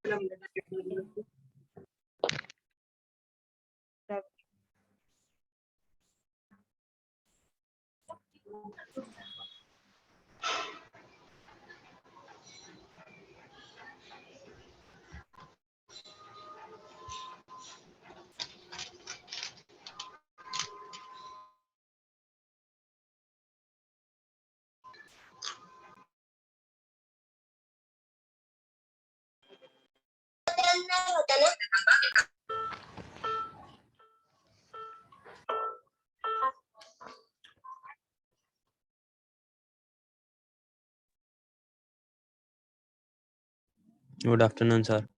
Good afternoon, sir.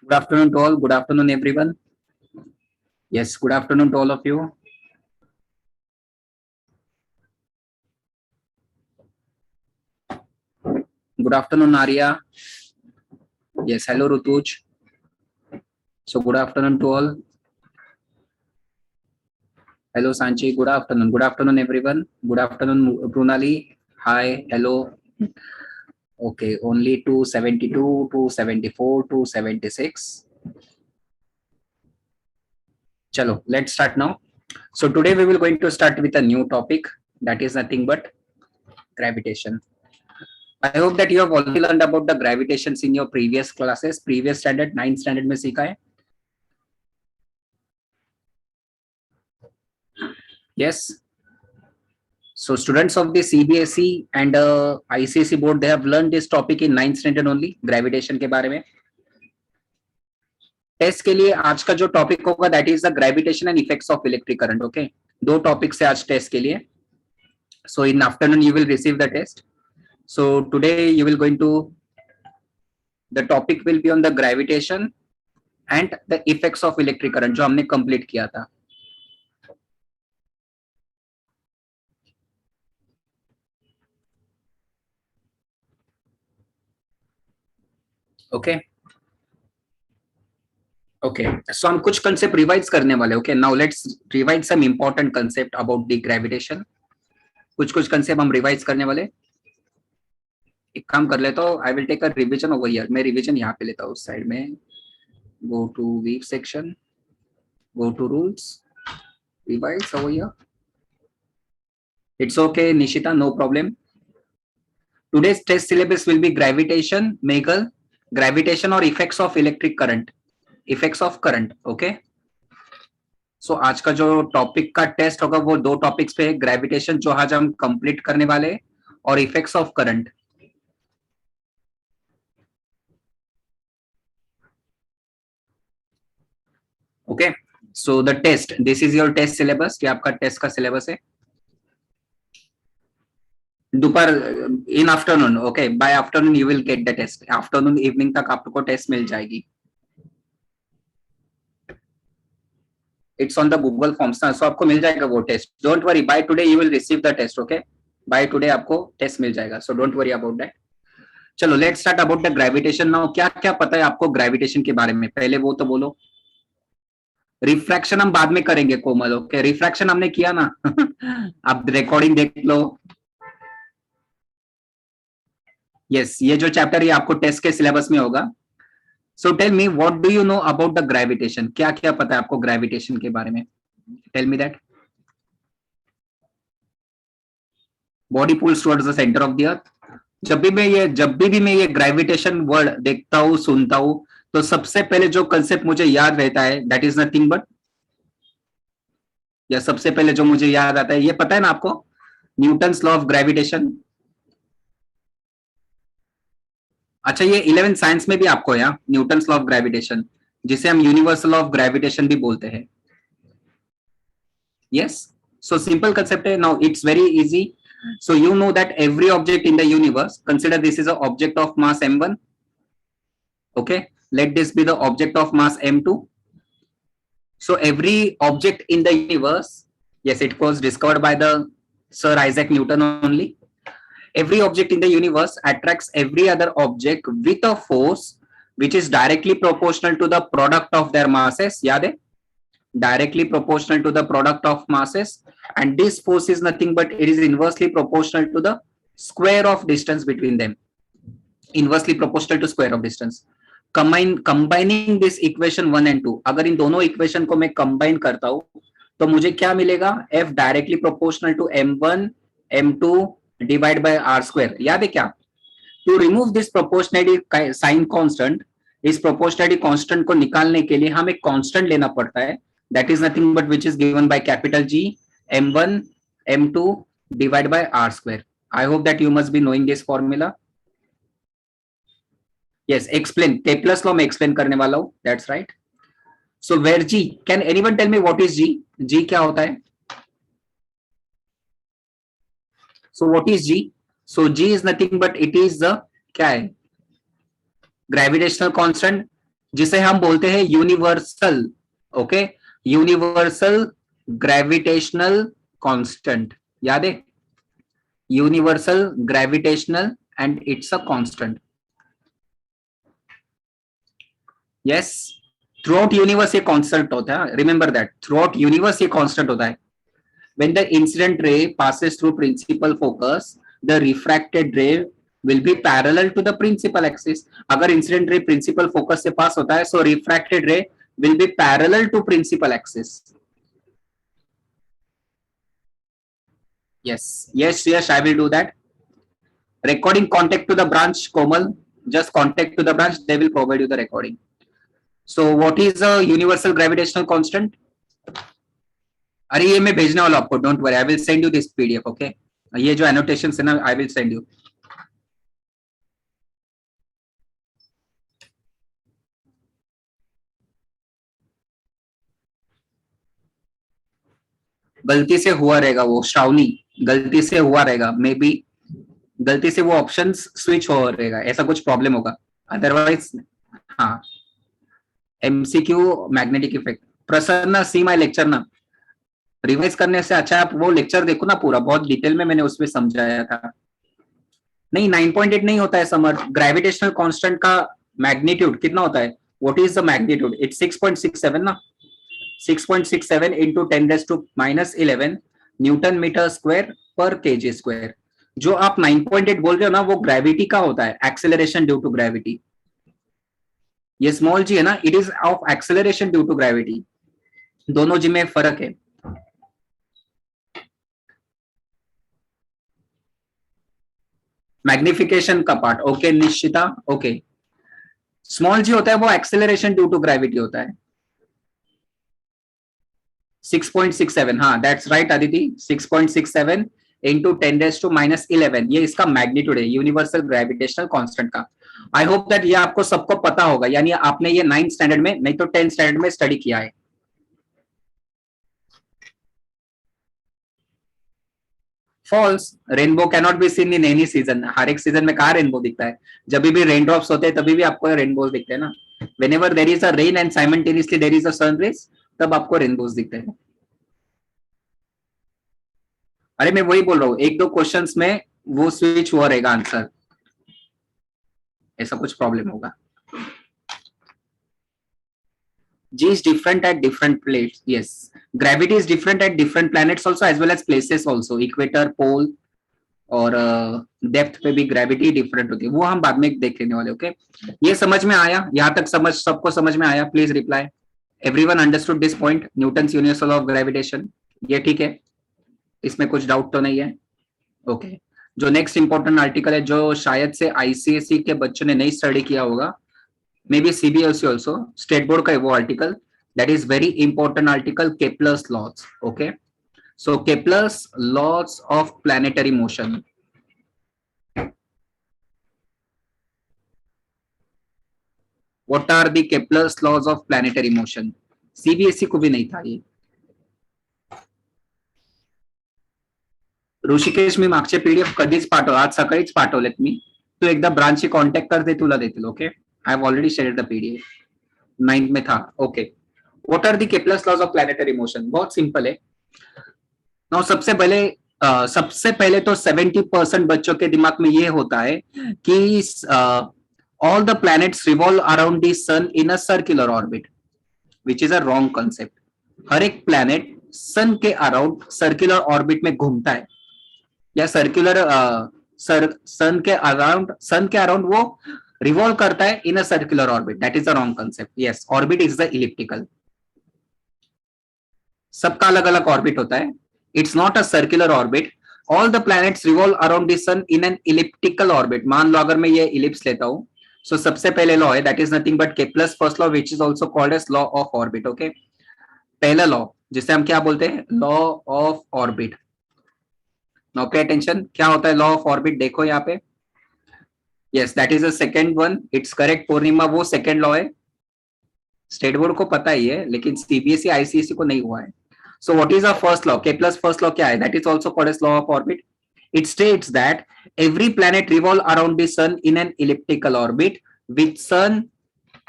Good afternoon to all. Good afternoon, everyone. Yes, good afternoon to all of you. Good afternoon, Arya. Yes, hello, Rutuj. So, good afternoon to all. Hello, Sanchi. Good afternoon. Good afternoon, everyone. Good afternoon, Brunali. Hi. Hello. Okay, only 272, 274, 276. Chalo, let's start now. So, today we will going to start with a new topic that is nothing but gravitation. I hope that you have already learned about the gravitations in your previous classes, previous standard, 9th standard में सीखा है. Yes. So students of the CBSE and ICSE board, they have learned this topic in 9th standard only, gravitation के बारे में. Test के लिए आज का जो टॉपिक होगा that is the gravitation and effects of electric current. Okay, दो टॉपिक्स है आज टेस्ट के लिए. So in afternoon you will receive the test. So today you will going to the topic will be on the gravitation and the effects of electric current जो हमने complete किया था. Okay okay, so हम कुछ concept revise करने वाले. Okay, now let's revise some important concept about the gravitation. कुछ concept हम रिवाइज करने वाले. एक काम कर लेता हूँ, I will take a revision over here. मैं रिवीजन यहाँ पे लेता हूँ उस साइड में. Go to weak section, go to rules, revise over here. It's okay, Nishita, no problem. Today's test syllabus will be gravitation, Meghal, gravitation or effects of electric current, effects of current. Okay. आज का जो topic का test होगा वो दो topics पे है, gravitation जो आज हम कंप्लीट करने वाले हैं और effects of current. Okay, so the test, this is your test syllabus, कि आपका टेस्ट का सिलेबस है दोपहर, in afternoon. Okay, by afternoon you will get the test, afternoon evening तक आपको टेस्ट मिल जाएगी। It's on the Google forms ना, सो आपको मिल जाएगा वो test. Don't worry, by today you will receive the test. Okay, by today आपको टेस्ट मिल जाएगा, so don't worry about that. चलो let's start about the gravitation now. क्या क्या पता है आपको ग्रेविटेशन के बारे में, पहले वो तो बोलो। रिफ्रैक्शन हम बाद में करेंगे कोमल। ओके, रिफ्रैक्शन हमने किया ना आप रिकॉर्डिंग देख लो। यस, ये जो चैप्टर ये आपको टेस्ट के सिलेबस में होगा। So tell me what do you know about the gravitation, क्या क्या पता है आपको ग्रेविटेशन के बारे में, tell me that. Body pulls towards the centre of the earth. जब भी मैं ये ग्रेविटेशन वर्ड देखता हूँ, सुनता हूँ, तो सबसे पहले जो कंसेप्ट मुझे याद रहता है दैट इज नथिंग बट, या सबसे पहले जो मुझे याद आता है, ये पता है ना आपको, न्यूटन्स लॉ ऑफ ग्रेविटेशन। अच्छा, ये 11th साइंस में भी आपको है न्यूटन्स लॉ ऑफ ग्रेविटेशन, जिसे हम यूनिवर्सल लॉ ऑफ ग्रेविटेशन भी बोलते हैं। यस, सो सिंपल कंसेप्ट है। Now it's very easy. So you know that every object in the universe, consider this is an object of mass m1. Okay, let this be the object of mass m2. So every object in the universe, yes, it was discovered by the Sir Isaac Newton only. Every object in the universe attracts every other object with a force which is directly proportional to the product of their masses. याद है? Directly proportional to the product of masses, and this force is nothing but it is inversely proportional to the square of distance between them. Inversely proportional to square of distance. Combining this equation 1 and 2, अगर इन दोनों equation को मैं combine करता हूं तो मुझे क्या मिलेगा, F directly proportional to m1 m2 divide by r square. याद है क्या? To remove this proportionality sign constant, इस प्रोपोर्शनलिटी कांस्टेंट को निकालने के लिए हमें कांस्टेंट लेना पड़ता है, that is nothing but which is given by capital G m1 m2 divided by r square. I hope that you must be knowing this formula. Yes, explain, Kepler's law में explain करने वाला हूँ, that's right. So where G, can anyone tell me what is G? G क्या होता है? So what is G? So G is nothing but it is the, क्या है? Gravitational constant, जिसे हम बोलते हैं universal. Okay, universal gravitational constant, याद है? Universal gravitational and it's a constant. Yes, throughout universe ये कांस्टेंट होता है, remember that, throughout universe ये कांस्टेंट होता है। When the incident ray passes through principal focus, the refracted ray will be parallel to the principal axis. अगर incident ray principal focus से pass होता है, so refracted ray will be parallel to principal axis. Yes, I will do that. Recording, contact to the branch, Komal, just contact to the branch, they will provide you the recording. So what is a universal gravitational constant? अरे ये मैं भेजने वाला आपको, don't worry, I will send you this PDF. Okay, ये जो annotations है ना, I will send you. गलती से हुआ रहेगा वो, श्रावणी, गलती से हुआ रहेगा, मे बी गलती से वो ऑप्शंस स्विच हो रहेगा, ऐसा कुछ प्रॉब्लम होगा, अदरवाइज हाँ। MCQ magnetic effect, Prasanna see my lecture ना, रिवाइज करने से अच्छा आप वो लेक्चर देखो ना पूरा, बहुत डिटेल में मैंने उसमें समझाया था। नहीं 9.8 नहीं होता है समर, ग्रेविटेशनल कांस्टेंट का मैग्नीट्यूड कितना होता है, what is the magnitude, it's 6.67 ना, 6.67 into 10 raised to -11 newton metre square पर केजी स्क्वायर। जो आप 9.8 बोल रहे हो ना, वो ग्रेविटी का होता है, एक्सेलरेशन ड्यू टू ग्रेविटी। ये स्मॉल जी है ना, it is of acceleration due to gravity, दोनों जी में फर्क है। मैग्निफिकेशन का part, okay Nishchita, okay. Small g होता है वो एक्सेलरेशन ड्यू टू ग्रेविटी होता है। 6.67, हाँ दैट्स राइट आदिति, 6.67 इंटू 10⁻⁻11, ये इसका मैग्नीट्यूड है यूनिवर्सल ग्रेविटेशनल कांस्टेंट का। आई होप दैट ये आपको सबको पता होगा, यानी आपने ये 9th स्टैंडर्ड में नहीं तो 10th स्टैंडर्ड में स्टडी किया है। False, rainbow cannot be seen in any season, हर एक सीजन में कहाँ रेनबो दिखता है, जब भी रेन ड्रॉप्स होते हैं तभी भी आपको रेनबोज दिखते हैं ना। Whenever there is a rain and simultaneously there is a sun rays, तब आपको रेनबोज दिखते हैं। अरे मैं वही बोल रहा हूँ, एक दो क्वेश्चंस में वो स्विच हुआ रहेगा आंसर, ऐसा कुछ प्रॉब्लम होगा। G is different at different places. Yes, gravity is different at different planets also as well as places also. Equator, pole और डेप्थ पे भी ग्रेविटी डिफरेंट होती है, वो हम बाद में देख लेने वाले। ओके, ये समझ में आया? यहाँ तक समझ सबको समझ में आया? Please reply. Everyone understood this point, Newton's universal of gravitation, ये ठीक है, इसमें कुछ डाउट तो नहीं है? ओके, जो नेक्स्ट इंपॉर्टेंट आर्टिकल है, जो शायद से आईसीएसई के बच्चों ने नहीं स्टडी किया होगा, maybe CBSE also, state board का है वो article, that is very important article, Kepler's laws. Okay, so Kepler's laws of planetary motion. What are the Kepler's laws of planetary motion? CBSE को भी नहीं था ये। ऋषिकेश, मी मागचे पीडीएफ कधीच पाठव, आज सकाळीच पाठवलेत मी, तू एकदा ब्रांचची कॉन्टॅक्ट करते, तुला देतील। Okay, I have already shared the PDF, 9th में था। Okay, what are the Kepler's laws of planetary motion? बहुत सिंपल है। नाउ सबसे पहले तो 70% बच्चों के दिमाग में ये होता है कि all the planets revolve around the sun in a circular orbit, which is a wrong concept. हर एक प्लैनेट सन के अराउंड सर्कुलर ऑर्बिट में घूमता है, या सर्कुलर सन के अराउंड वो रिवॉल्व करता है in a circular orbit, that is a wrong concept. Yes, orbit is the elliptical, सबका अलग अलग ऑर्बिट होता है, it's not a circular orbit. All the planets revolve around the sun in an elliptical orbit. मान लो अगर मैं ये इलिप्स लेता हूं, सो सबसे पहले लॉ है, that is nothing but Kepler's first law, which is also called as law of orbit. Okay, पहला लॉ जिसे हम क्या बोलते हैं, law of orbit. Now pay attention, क्या होता है लॉ ऑफ ऑर्बिट? देखो यहाँ पे, yes that is the second one, it's correct Purnima, वो सेकंड लॉ है, स्टेट बोर्ड को पता ही है, लेकिन सीबीएसई आईसीएसई को नहीं हुआ है। So what is a first law? Kepler's first law क्या है? That is also called as law of orbit. It states that every planet revolve around the sun in an elliptical orbit with sun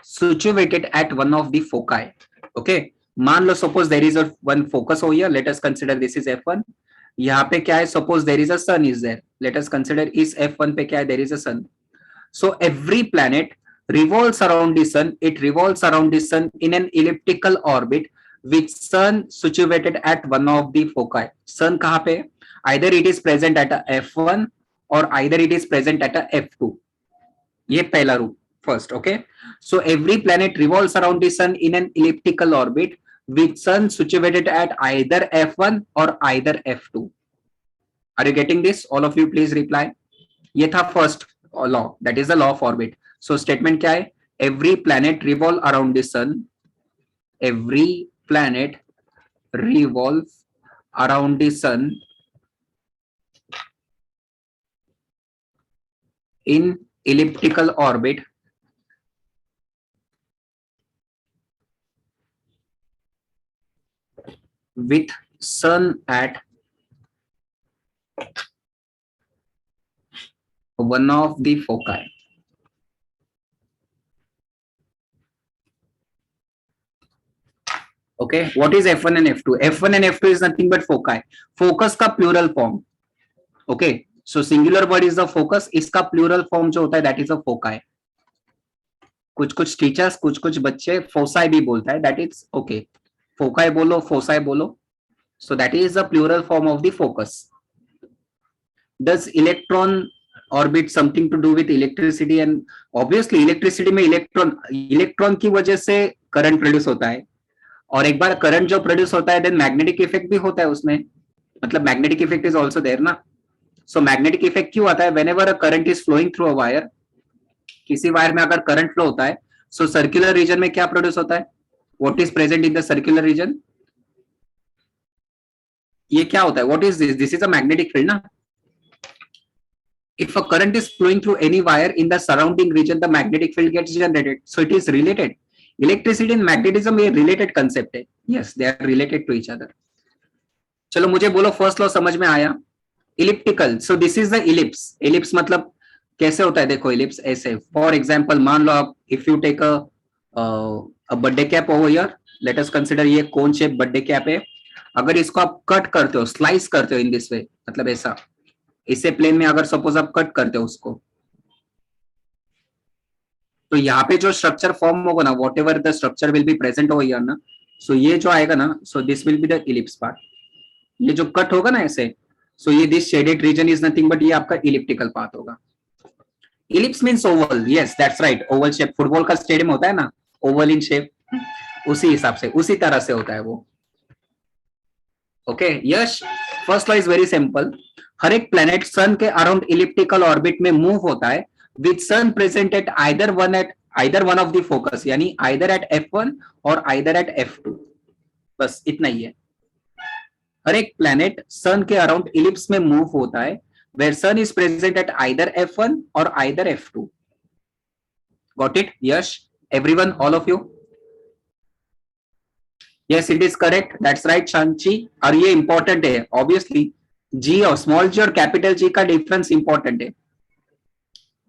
situated at one of the foci. Okay, मान लो suppose there is a one focus हो here, let us consider this is F1। यहाँ पे क्या है, suppose there is a sun is there, let us consider इस F1 पे क्या है, there is a sun. So every planet revolves around the sun. It revolves around the sun in an elliptical orbit with sun situated at one of the foci. Sun कहाँ पे? Either it is present at a F1 or either it is present at a F2. ये पहला rule first. Okay. So every planet revolves around the sun in an elliptical orbit with sun situated at either F1 or either F2. Are you getting this? All of you please reply. ये था first law, that is the law of orbit. So statement क्या है? Every planet revolve around the sun. Every planet revolve around the sun in elliptical orbit with sun at one of the foci. Okay, what is F1 and F2? F1 and F2 is nothing but foci. Focus का plural form. Okay, so singular word is the focus, इसका plural form जो होता है that is a foci. कुछ teachers कुछ बच्चे foci भी बोलता है, that is okay. Foci बोलो, फोसाई बोलो, so that is the plural form of the focus. Does electron orbit something to do with electricity? And obviously electricity में electron की वजह से करंट प्रोड्यूस होता है, और एक बार करंट जो प्रोड्यूस होता है देन मैग्नेटिक इफेक्ट भी होता है उसमें, मतलब magnetic effect is also there ना। सो मैग्नेटिक इफेक्ट क्यों आता है? Whenever a current is flowing through a wire, किसी वायर में अगर करंट फ्लो होता है, सो सर्कुलर रीजन में क्या प्रोड्यूस होता है? What is present in the circular region? ये क्या होता है? What is this? This is a magnetic field ना. If a current is flowing through any wire in the surrounding region, the magnetic field gets generated. So it is related. Electricity and magnetism ये related concept है. Yes, they are related to each other. चलो मुझे बोलो first law समझ में आया. Elliptical, so this is the ellipse. Ellipse मतलब कैसे होता है? देखो इलिप्स ऐसे. फॉर एग्जांपल मान लो आप, if you take a birthday cap over here, let us consider ये कोन शेप बर्थडे कैप है. अगर इसको आप कट करते हो, स्लाइस करते हो इन दिस वे, मतलब ऐसा, इसे प्लेन में अगर सपोज आप कट करते हो उसको, तो यहाँ पे जो स्ट्रक्चर फॉर्म होगा ना, what ever the structure will be present over here ना, सो ये जो आएगा ना, so this will be the ellipse part. ये जो कट होगा ना ऐसे, सो ये this shaded region is nothing but ये आपका इलिप्टिकल पाथ होगा. Ellipse means Oval. Yes that's right, Oval shape. Football का स्टेडियम होता है ना, ओवल इन शेप, उसी हिसाब से, उसी तरह से होता है वो. Okay yes, first law is very simple. हर एक प्लेनेट सन के अराउंड इलिप्टिकल ऑर्बिट में मूव होता है with sun present at either one of the focus, यानी आइदर एट F1 और आइदर एट F2. बस इतना ही है. हर एक प्लेनेट सन के अराउंड इलिप्स में मूव होता है where sun is present at either F1 or either F2. Got it? Yash, everyone, all of you? Yes, it is correct. That's right, Shanchi. और ये important है, obviously. G और small g और capital G का difference important है.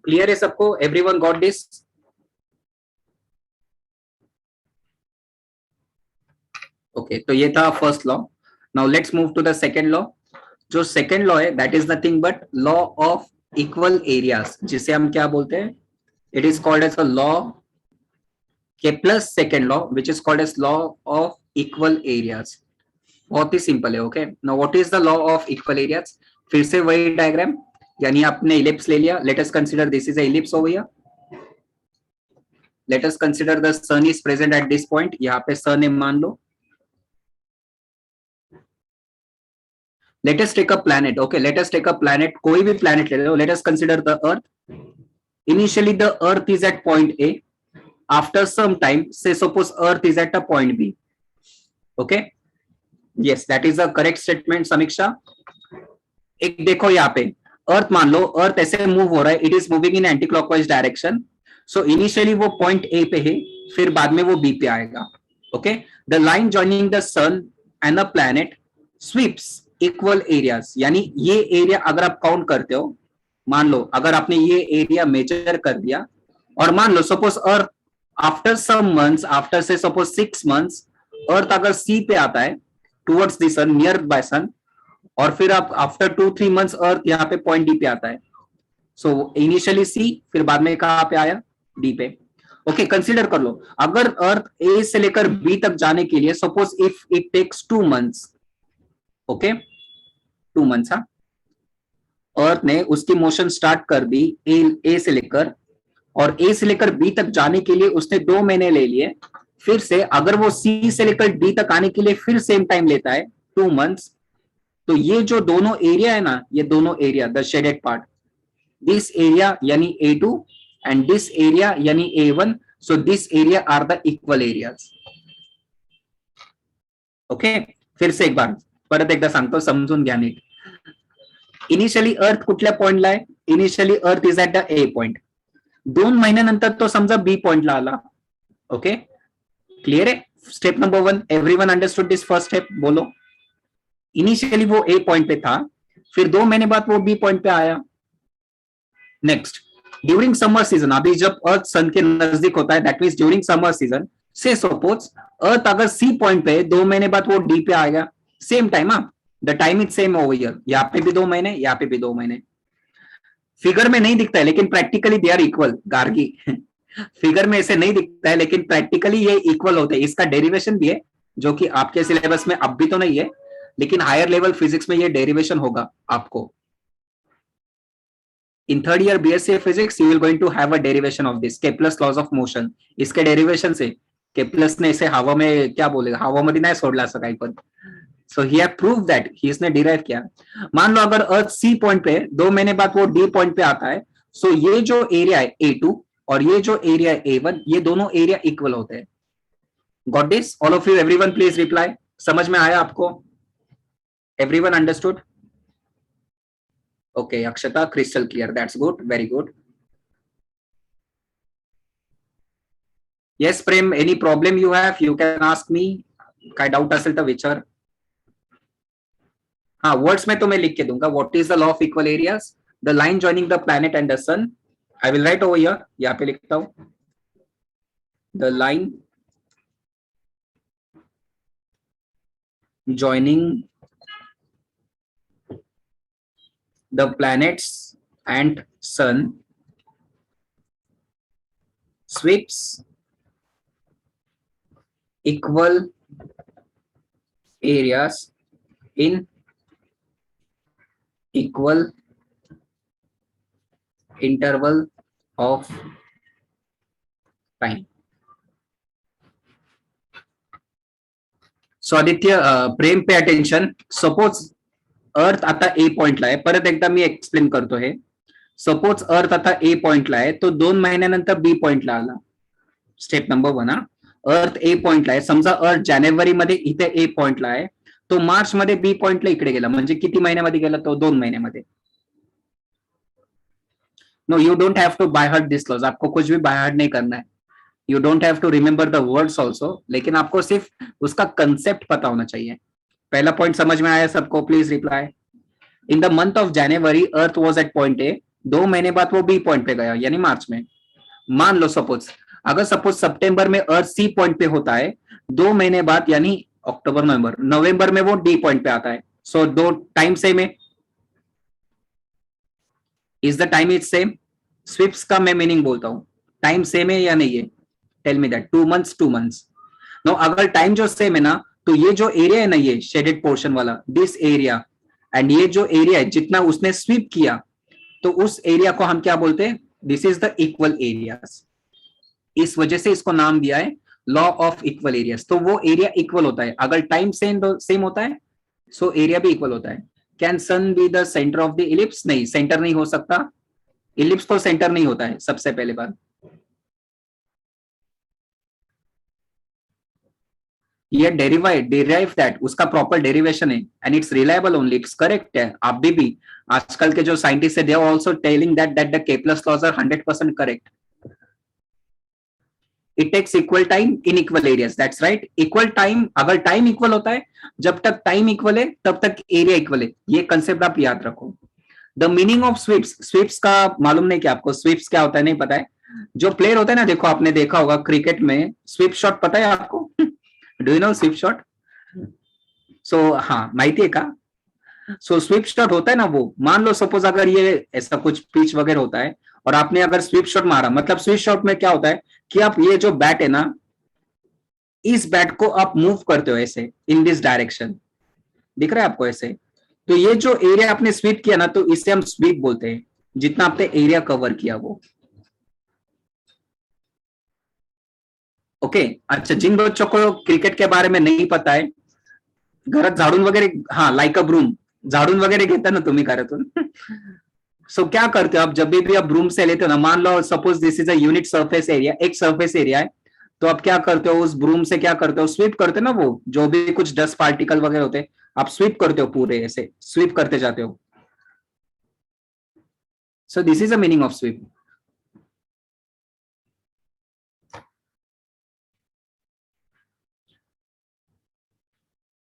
Clear है सबको? Everyone got this? Okay, तो ये था first law. Now let's move to the second law. जो सेकेंड लॉ है that is nothing but law of equal areas, जिसे हम क्या बोलते हैं? It is called as a law के plus second law which is called as law of equal areas. बहुत ही सिंपल है. Okay, now what is the law of equal areas? फिर से वही डायग्राम, यानी आपने इलिप्स ले लिया. Let us consider this is a ellipse over here. Let us consider the sun is present at this point. यहाँ पे सन है मान लो. Let us take a planet. Okay, let us take a planet. कोई भी planet ले लो. Let us consider the Earth. Initially, the Earth is at point A. After some time, say suppose Earth is at a point B. Okay. Yes, that is a correct statement, Samiksha. एक देखो यहाँ पे Earth मान लो, Earth ऐसे move हो रहा है. It is moving in anti-clockwise direction. So initially वो point A पे है, फिर बाद में वो B पे आएगा. Okay. The line joining the sun and the planet sweeps equal areas, यानी ये एरिया अगर आप काउंट करते हो, मान लो अगर आपने ये एरिया मेजर कर दिया, और मान लो suppose earth after some months, after से सपोज 6 मंथ्स, अर्थ अगर सी पे आता है towards the sun, near by sun, और फिर आप आफ्टर 2-3 मंथ्स अर्थ यहाँ पे पॉइंट डी पे आता है. सो इनिशियली सी, फिर बाद में कहाँ पे आया? डी पे. ओके, कंसीडर कर लो अगर अर्थ ए से लेकर बी तक जाने के लिए suppose if it takes 2 months. Okay, 2 months. हाँ, अर्थ ने उसकी मोशन स्टार्ट कर दी ए से लेकर, और ए से लेकर बी तक जाने के लिए उसने 2 महीने ले लिए. फिर से अगर वो सी से लेकर डी तक आने के लिए फिर सेम टाइम लेता है 2 मंथ्स. तो ये जो दोनों एरिया है ना, ये दोनों area, the shaded part, this area यानी A2 एंड दिस एरिया यानी A1. So this area are the equal areas. Okay, फिर से एक बार परत एकदा सांगतो, समजून घ्या नीट. इनिशियली अर्थ कुठल्या पॉइंटला आहे? Initially earth is at the A point. 2 महिन्यानंतर तो समजा बी पॉइंटला आला. ओके, क्लियर है? Step number 1, everyone understood this first step? बोलो. इनिशियली वो ए पॉइंट पे था, फिर 2 महीने बाद वो बी पॉइंट पे आया. नेक्स्ट, ड्यूरिंग समर सीजन, अभी जब अर्थ सन के नजदीक होता है, that means during summer season, से सपोज अर्थ अगर सी पॉइंट पे 2 महीने बाद वो डी पे आएगा. Same time. हाँ, the time is same over here. यहाँ पे भी 2 महीने, यहाँ पे भी 2 महीने. फिगर में नहीं दिखता है लेकिन practically they are equal. Gargi figure में ऐसे नहीं दिखता है लेकिन प्रैक्टिकली ये इक्वल होते हैं. इसका डेरिवेशन भी है जो कि आपके सिलेबस में अब भी तो नहीं है, लेकिन हायर लेवल फिजिक्स में ये डेरिवेशन होगा आपको. In third year BSc physics you will going to have a derivation of this Kepler's laws of motion. इसके डेरिवेशन से केप्लर्स ने इसे हवा में क्या बोलेगा, हवामध्ये नाही सोडला असं काही पण. सो ही हैव प्रूव दैट, ही इसने डिराइव किया. मान लो अगर अर्थ सी पॉइंट पे 2 महीने बाद वो डी पॉइंट पे आता है, सो ये जो एरिया है A2 और ये जो एरिया है A1, ये दोनों एरिया इक्वल होते हैं. Got this? All of you, everyone please reply. समझ में आया आपको? Everyone understood? Okay, Akshata, crystal clear. That's good. Very good. Yes, Prem, any problem you have, you can ask me. काय doubt असेल तर विचार. हाँ, वर्ड्स में तो मैं लिख के दूंगा. What is the law of equal areas? The line joining the planet and the sun. I will write over here. यहाँ पे लिखता हूं. The line joining the planets and sun sweeps equal areas in equal interval of time. So Aditya, Prem pay attention. Suppose अर्थ आता ए पॉइंटला आहे. परत एकदा मी explain करतो हे. सपोज अर्थ आता ए पॉइंटला आहे, तो 2 महिन्यानंतर बी पॉइंटला आला. Step number 1. अर्थ ए पॉइंटला आहे. समजा अर्थ जानेवारी मध्ये इथे ए पॉइंटला आहे, तो मार्च मध्ये बी पॉइंटला इकडे गेला. म्हणजे किती महिन्यामध्ये गेला? तो 2 महिन्यामध्ये. No, you don't have to by heart this laws. आपको कुछ भी बाय हार्ट नहीं करना है. You don't have to remember the words also, लेकिन आपको सिर्फ उसका कंसेप्ट पता होना चाहिए. पहला पॉइंट समझ में आया सबको? Please reply. In the month of January earth was at point A. 2 महीने बाद वो बी पॉइंट पे गया, यानी मार्च में. मान लो सपोज, अगर सपोज सितंबर में अर्थ सी पॉइंट पे होता है, 2 महीने बाद यानी अक्टूबर नवंबर में वो डी पॉइंट पे आता है. सो 2 टाइम सेम है. Is the time is same? Sweeps का मैं मीनिंग बोलता हूं. टाइम सेम है या नहीं है? Tell me that. 2 months 2 months. No, अगर टाइम जो सेम है ना, तो ये जो एरिया है ना, ये शेडेड पोर्शन वाला, दिस एरिया, एंड ये जो एरिया है जितना उसने स्वीप किया, तो उस एरिया को हम क्या बोलते हैं? This is the equal areas. इस वजह से इसको नाम दिया है लॉ ऑफ इक्वल एरियाज. तो वो एरिया इक्वल होता है अगर टाइम सेम होता है, सो एरिया भी इक्वल होता है. Can sun be the centre of the ellipse? नहीं, सेंटर नहीं हो सकता. इलिप्स तो सेंटर नहीं होता है, सबसे पहले बात. ये डिराइव दैट, उसका प्रॉपर डेरिवेशन है, and it's reliable only. It's correct है. आप भी आजकल के जो साइंटिस्ट है, they are also telling that the Kepler's laws are 100% correct. It takes equal time in equal areas. That's right. Equal time, अगर टाइम इक्वल होता है, जब तक टाइम इक्वल है तब तक एरिया इक्वल है. ये कंसेप्ट आप याद रखो. The meaning of sweeps. Sweeps का मालूम नहीं क्या आपको? स्वीप्स क्या होता है नहीं पता है? जो प्लेयर होता है ना, देखो आपने देखा होगा क्रिकेट में, स्वीप शॉट पता है आपको? Do you know sweep shot? So हाँ, माहिती है का? सो स्वीप शॉट होता है ना, वो मान लो सपोज अगर ये ऐसा कुछ पिच वगैरह होता है और आपने अगर स्वीप शॉट मारा, मतलब स्वीप शॉट में क्या होता है कि आप ये जो बैट है ना, इस बैट को आप मूव करते हो ऐसे इन दिस डायरेक्शन. दिख रहा है आपको ऐसे? तो ये जो एरिया आपने स्वीप किया ना, तो इसे हम स्वीप बोलते हैं, जितना आपने एरिया कवर किया वो. ओके. अच्छा, जिन बच्चों को क्रिकेट के बारे में नहीं पता है, घरात झाडून वगैरे, हाँ, लाइक अ ब्रूम, झाडून वगैरे घेता ना तुम्ही घरातून. सो क्या करते हो आप? जब भी आप ब्रूम से लेते हो ना, मान लो suppose this is a unit surface area, एक सरफेस एरिया है, तो आप क्या करते हो? उस ब्रूम से क्या करते हो? स्वीप करते हो ना, वो जो भी कुछ डस्ट पार्टिकल वगैरह होते हैं, आप स्वीप करते हो, पूरे ऐसे स्वीप करते जाते हो. So this is the meaning of sweep.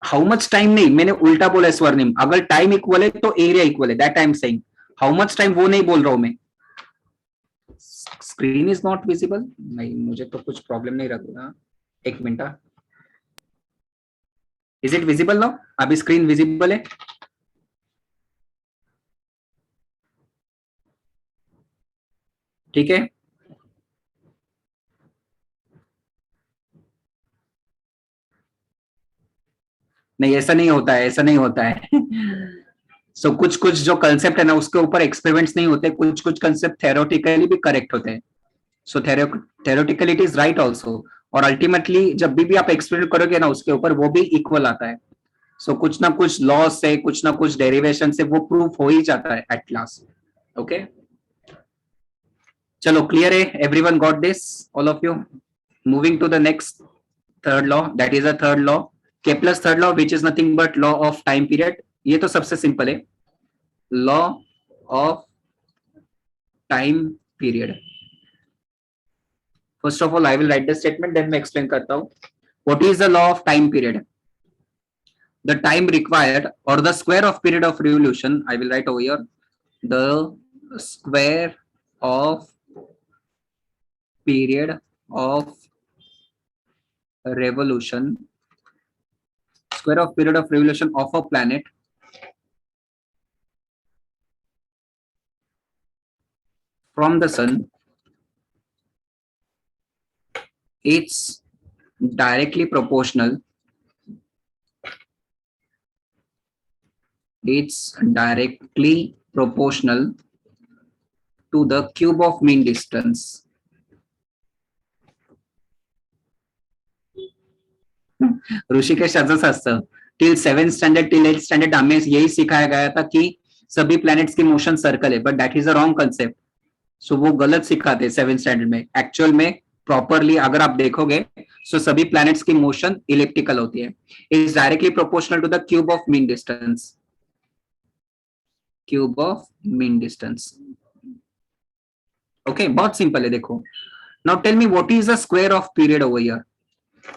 How much time नहीं, मैंने उल्टा बोला है स्वर्णिम. अगर टाइम इक्वल है तो एरिया इक्वल है, that I am saying. How much time वो नहीं बोल रहा हूं मैं. Screen is not visible. नहीं, मुझे तो कुछ प्रॉब्लम नहीं रहा. एक minute. Is it visible now? अभी स्क्रीन विजिबल है? ठीक है. नहीं, ऐसा नहीं होता है, ऐसा नहीं होता है. सो कुछ कुछ जो कंसेप्ट है ना, उसके ऊपर एक्सपेरिमेंट्स नहीं होते. कुछ कुछ कंसेप्ट थेरोटिकली भी करेक्ट होते हैं. So theoretically it is right also. और अल्टीमेटली जब भी आप एक्सपेरिमेंट करोगे ना उसके ऊपर, वो भी इक्वल आता है. सो कुछ ना कुछ लॉ से, कुछ ना कुछ डेरिवेशन से वो प्रूफ हो ही जाता है एट लास्ट. ओके, चलो क्लियर है? Everyone got this? All of you? Moving to the next third law, that is a third law, Kepler's third law, which is nothing but law of time period. ये तो सबसे simple है, law of time period. First of all I will write the statement, then मैं explain करता हूं. What is the law of time period? The time required or the square of period of revolution, I will write over here, the square of period of revolution, square of period of revolution of a planet from the sun, it's directly proportional, it's directly proportional to the cube of mean distance. Rishikesh असंच असतं. Till 7th standard till 8th standard हमें यही सिखाया गया था कि सभी planets की मोशन सर्कल है, but that is a wrong concept. So वो गलत सिखाते हैं 7th स्टैंडर्ड में. एक्चुअल में प्रॉपरली अगर आप देखोगे सो सभी प्लैनेट्स की मोशन इलिप्टिकल होती है. Is directly proportional to the cube of mean distance. Cube of mean distance. Okay, बहुत सिंपल है. देखो, now tell me what is the square of period over here.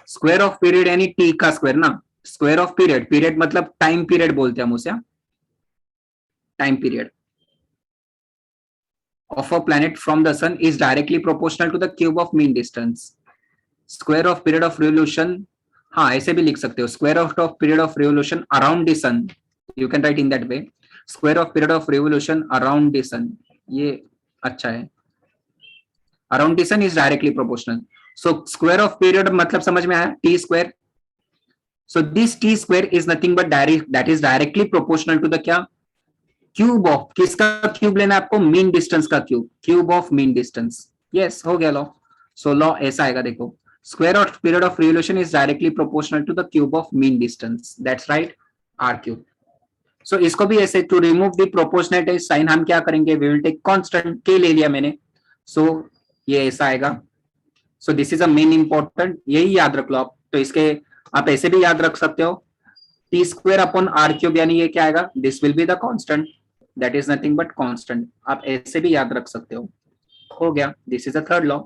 Square of period यानी T का square ना. Square of period, period मतलब time period बोलते हैं हम उसे. Time period of a planet from the sun is directly proportional to the cube of mean distance. Square of period of revolution, हाँ ऐसे भी लिख सकते हो, square of period of revolution around the sun, you can write in that way. Square of period of revolution around the sun, ये अच्छा है. Around the sun is directly proportional. So square of period मतलब समझ में आया, t square. So this t square is nothing but direct, that is directly proportional to the क्या, cube of, किसका cube लेना है आपको, मीन डिस्टेंस का cube, cube of mean distance. Yes, हो गया लॉ. सो लॉ ऐसा आएगा, देखो, square of period of revolution is directly proportional to the cube of mean distance. That's right, R cube. So इसको भी ऐसे, to remove the proportionality sign हम क्या करेंगे, वी विल टेक कांस्टेंट, के ले लिया मैंने. सो ये ऐसा आएगा. So this is a main important, यही याद रख लो आप. तो इसके आप ऐसे भी याद रख सकते हो, T square upon R cube, यानी ये क्या आएगा, this will be the constant, that is nothing but constant. आप ऐसे भी याद रख सकते हो. हो गया, this is the third law.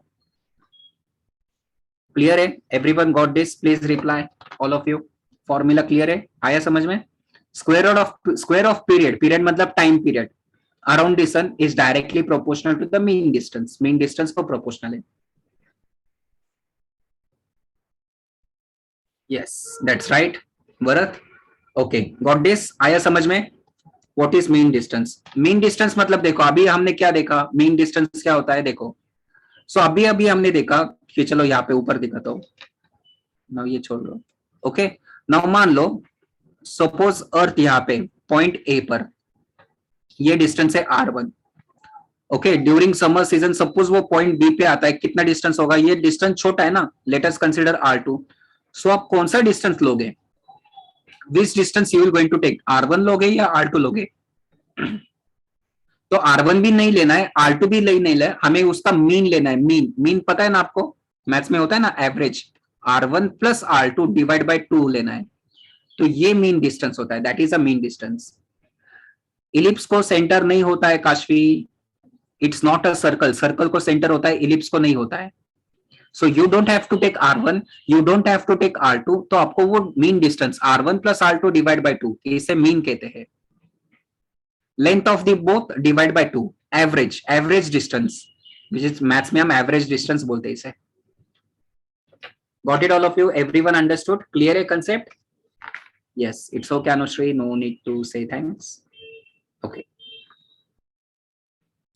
Clear है? Everyone got this? Please reply all of you. Formula clear है, आया समझ में? स्क्वायर ऑफ पीरियड, पीरियड मतलब time period around the sun is directly proportional to the mean distance. Mean distance को proportional है. Yes, that's right Bharat. Okay, got this? आया समझ में? What is mean distance? Mean distance मतलब देखो, अभी हमने क्या देखा, मीन डिस्टेंस क्या होता है, देखो. सो अभी अभी हमने देखा कि, चलो यहाँ पे ऊपर दिखाता हूं. नाउ ये छोड़ लो. ओके, नाउ मान लो सपोज अर्थ यहाँ पे पॉइंट ए पर, ये डिस्टेंस है R1. Okay, during summer season suppose वो पॉइंट बी पे आता है, कितना डिस्टेंस होगा, ये डिस्टेंस छोटा है ना, लेट अस कंसीडर R2. सो आप कौन सा डिस्टेंस लोगे, which distance you will going to take, R1 लोगे या R2 लोगे? तो R1 भी नहीं लेना है, R2 भी नहीं लेना है, हमें उसका मीन लेना है. मीन, मीन पता है ना आपको, मैथ्स में होता है ना average. R1 plus R2 divide by 2 लेना है. तो ये मीन डिस्टेंस होता है, that is a mean distance. Ellipse को सेंटर नहीं होता है Kashvi, it's not a circle. Circle को सेंटर होता है, इलिप्स को नहीं होता है. So you don't have to take R1, you don't have to take R2. तो आपको वो mean distance R1 plus R2 divide by 2, इसे मीन कहते हैं. Length of the both divide by 2, average, average distance, which is maths में हम average distance बोलते हैं इसे. Got it all of you? Everyone understood? Clear है concept? Yes, it's okay Anushri, no need to say thanks. Okay,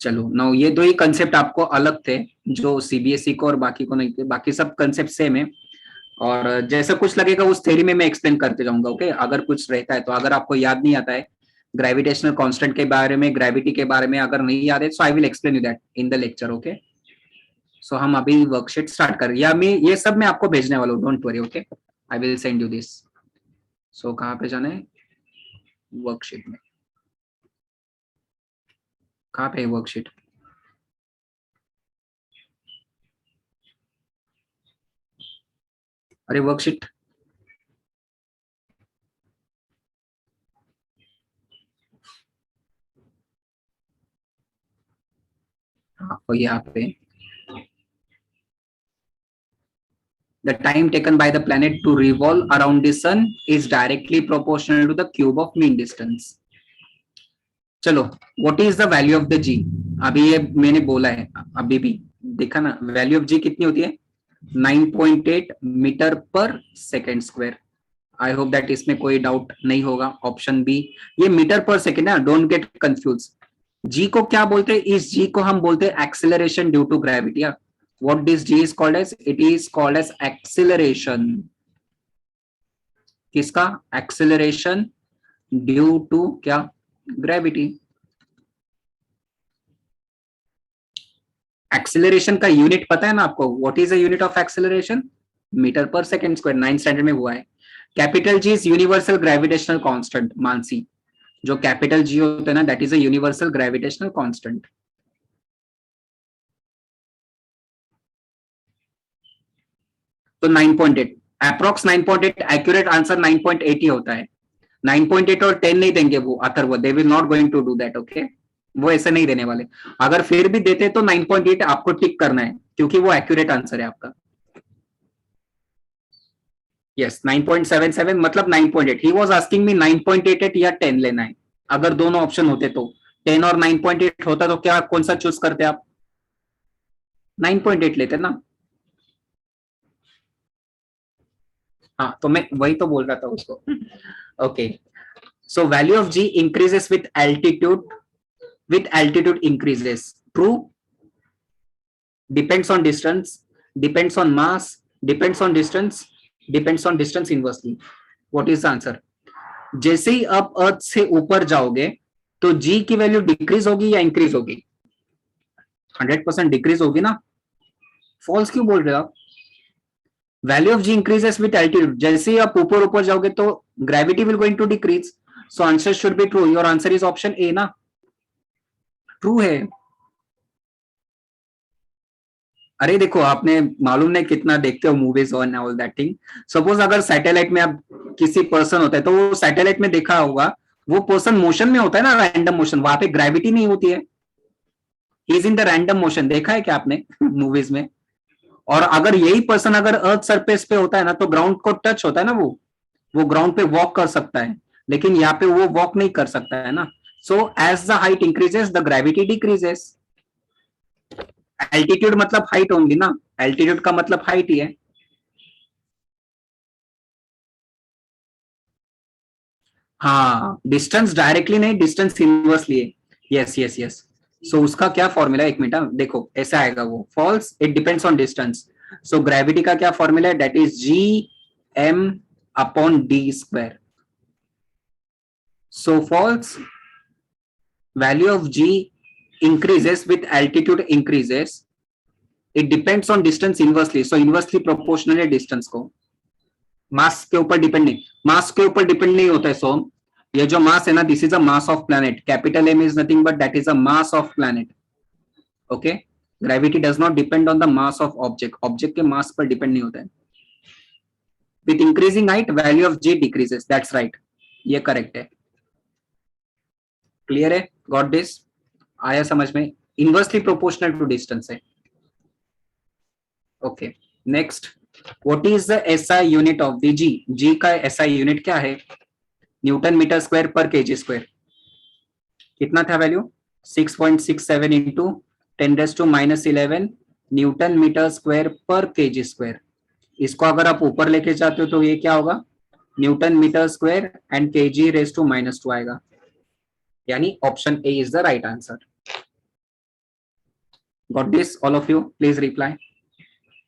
चलो now ये दो ही concept आपको अलग थे, जो सीबीएसई को और बाकी को नहीं थे. बाकी सब कंसेप्ट सेम है. और जैसा कुछ लगेगा उस थ्योरी में मैं एक्सप्लेन करते जाऊंगा. ओके, अगर कुछ रहता है तो, अगर आपको याद नहीं आता है ग्रेविटेशनल कांस्टेंट के बारे में, ग्रेविटी के बारे में अगर नहीं याद है, so I will explain you that in the lecture. Okay, so हम अभी वर्कशीट स्टार्ट कर, या मैं ये सब मैं आपको भेजने वाला हूँ, don't worry. Okay, I will send you this. So कहाँ पे जाना है, वर्कशीट में, कहाँ पे है वर्कशीट? अरे वर्कशीट, हाँ, तो यहाँ पे the time taken by the planet to revolve around the sun is directly proportional to the cube of mean distance. चलो, what is the value of the g? अभी ये मैंने बोला है, अभी भी देखा ना, वैल्यू ऑफ g कितनी होती है? 9.8 मीटर पर second square. I hope that इसमें कोई डाउट नहीं होगा. ऑप्शन बी, ये मीटर पर सेकेंड है, डोंट गेट कंफ्यूज. जी को क्या बोलते हैं? इस जी को हम बोलते हैं acceleration due to gravity. What this g is called as? It is called as acceleration. किसका? Acceleration due to क्या? Gravity. Acceleration का यूनिट पता है ना आपको? What is the unit of acceleration? Metre पर सेकेंड स्क्वायर. 9th स्टैंडर्ड में हुआ है. Capital G is universal gravitational constant. Mansi, जो कैपिटल जी होता है ना, that is a universal gravitational constant. तो 9.8 अप्रोक्स 9.8, एक्यूरेट आंसर 9.8 ही होता है. 9.8 और 10 नहीं देंगे वो Atharv, they will not going to do that. Okay, वो ऐसे नहीं देने वाले. अगर फिर भी देते तो 9.8 आपको टिक करना है, क्योंकि वो एक्यूरेट आंसर है आपका. यस, 9.77 मतलब 9.8. ही वाज आस्किंग मी 9.88 या 10 लेना है. अगर दोनों ऑप्शन होते तो 10 और 9.8 होता तो क्या, कौन सा चूज करते आप? 9.8 लेते ना. हाँ, तो मैं वही तो बोल रहा था उसको. Okay, so value of g increases with altitude increases. True? Depends on distance, depends on mass, depends on distance, depends on distance inversely. What is the answer? जैसे ही आप अर्थ से ऊपर जाओगे तो जी की वैल्यू डिक्रीज होगी या इंक्रीज होगी? 100% डिक्रीज होगी ना. फॉल्स क्यों बोल रहे हो आप? Value of g increases with altitude. जैसे ही आप ऊपर जाओगे तो gravity will going to decrease. So answer should be true. Your answer is option A ना. ट्रू है. अरे देखो, आपने मालूम नहीं कितना देखते हो मूवीज और ऑल दैट थिंग. सपोज अगर सैटेलाइट में अब किसी पर्सन होता है, तो वो सैटेलाइट में देखा होगा, वो पर्सन मोशन में होता है ना, रैंडम मोशन. वहां पे ग्रेविटी नहीं होती है. He is in the random motion. देखा है क्या आपने मूवीज में? और अगर यही पर्सन अगर अर्थ सरफेस पे होता है ना, तो ग्राउंड को टच होता है ना, वो ग्राउंड पे वॉक कर सकता है. लेकिन यहाँ पे वो वॉक नहीं कर सकता है ना. So as the height increases the gravity decreases. Altitude मतलब हाइट ओनली ना. एल्टीट्यूड का मतलब हाइट ही है. हाँ, डिस्टेंस डायरेक्टली नहीं, डिस्टेंस इनवर्सली है. Yes yes yes. सो उसका क्या फॉर्मूला? एक मिनट, देखो ऐसा आएगा वो. False, it depends on distance. So gravity का क्या फॉर्मूला है? That is G M upon D square. So false, value of G increases with altitude increases. It depends on distance inversely. So inversely proportional है distance को. मास के ऊपर depend नहीं. मास के ऊपर डिपेंड नहीं होता है सोम. ये जो मास है ना, this is a mass of planet. Capital M is nothing but that is a mass of planet. Okay, gravity does not depend on the mass of object. Object के मास पर depend नहीं होता है. With increasing height value of g decreases. That's right, ये correct है. Clear है? Got this? आया समझ में? इनवर्सली प्रोपोर्शनल टू डिस्टेंस है. Okay, next, what is the SI unit of the G? G का एसआई यूनिट क्या है? न्यूटन मीटर स्क्वायर पर केजी स्क्वायर. कितना था value? 6.67 into 10⁻⁻11 newton metre square पर केजी स्क्वायर. इसको अगर आप ऊपर लेके जाते हो तो ये क्या होगा? Newton metre square and KG raise to -2 आएगा. यानी option A is the right answer. Got this? All of you, please reply.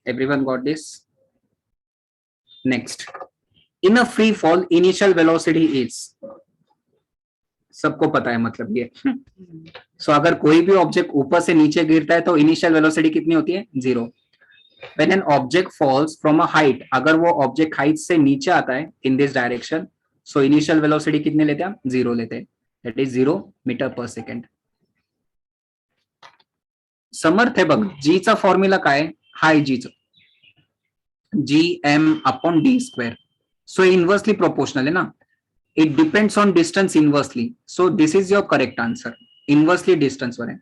Everyone got this? Next, in a free fall, initial velocity is. सबको पता है मतलब ये. So अगर कोई भी ऑब्जेक्ट ऊपर से नीचे गिरता है तो इनिशियल वेलोसिटी कितनी होती है? 0. When an object falls from a height, अगर वो ऑब्जेक्ट हाइट से नीचे आता है in this direction, so initial velocity कितने लेते हैं? 0 लेते हैं. That is 0 मीटर पर सेकेंड. समर्थ है बघ, जी चा फॉर्म्युला काय? हाय G G M upon D square. So inversely proportional है ना. It depends on distance inversely. So this is your correct answer. Inversely distance वर आहे.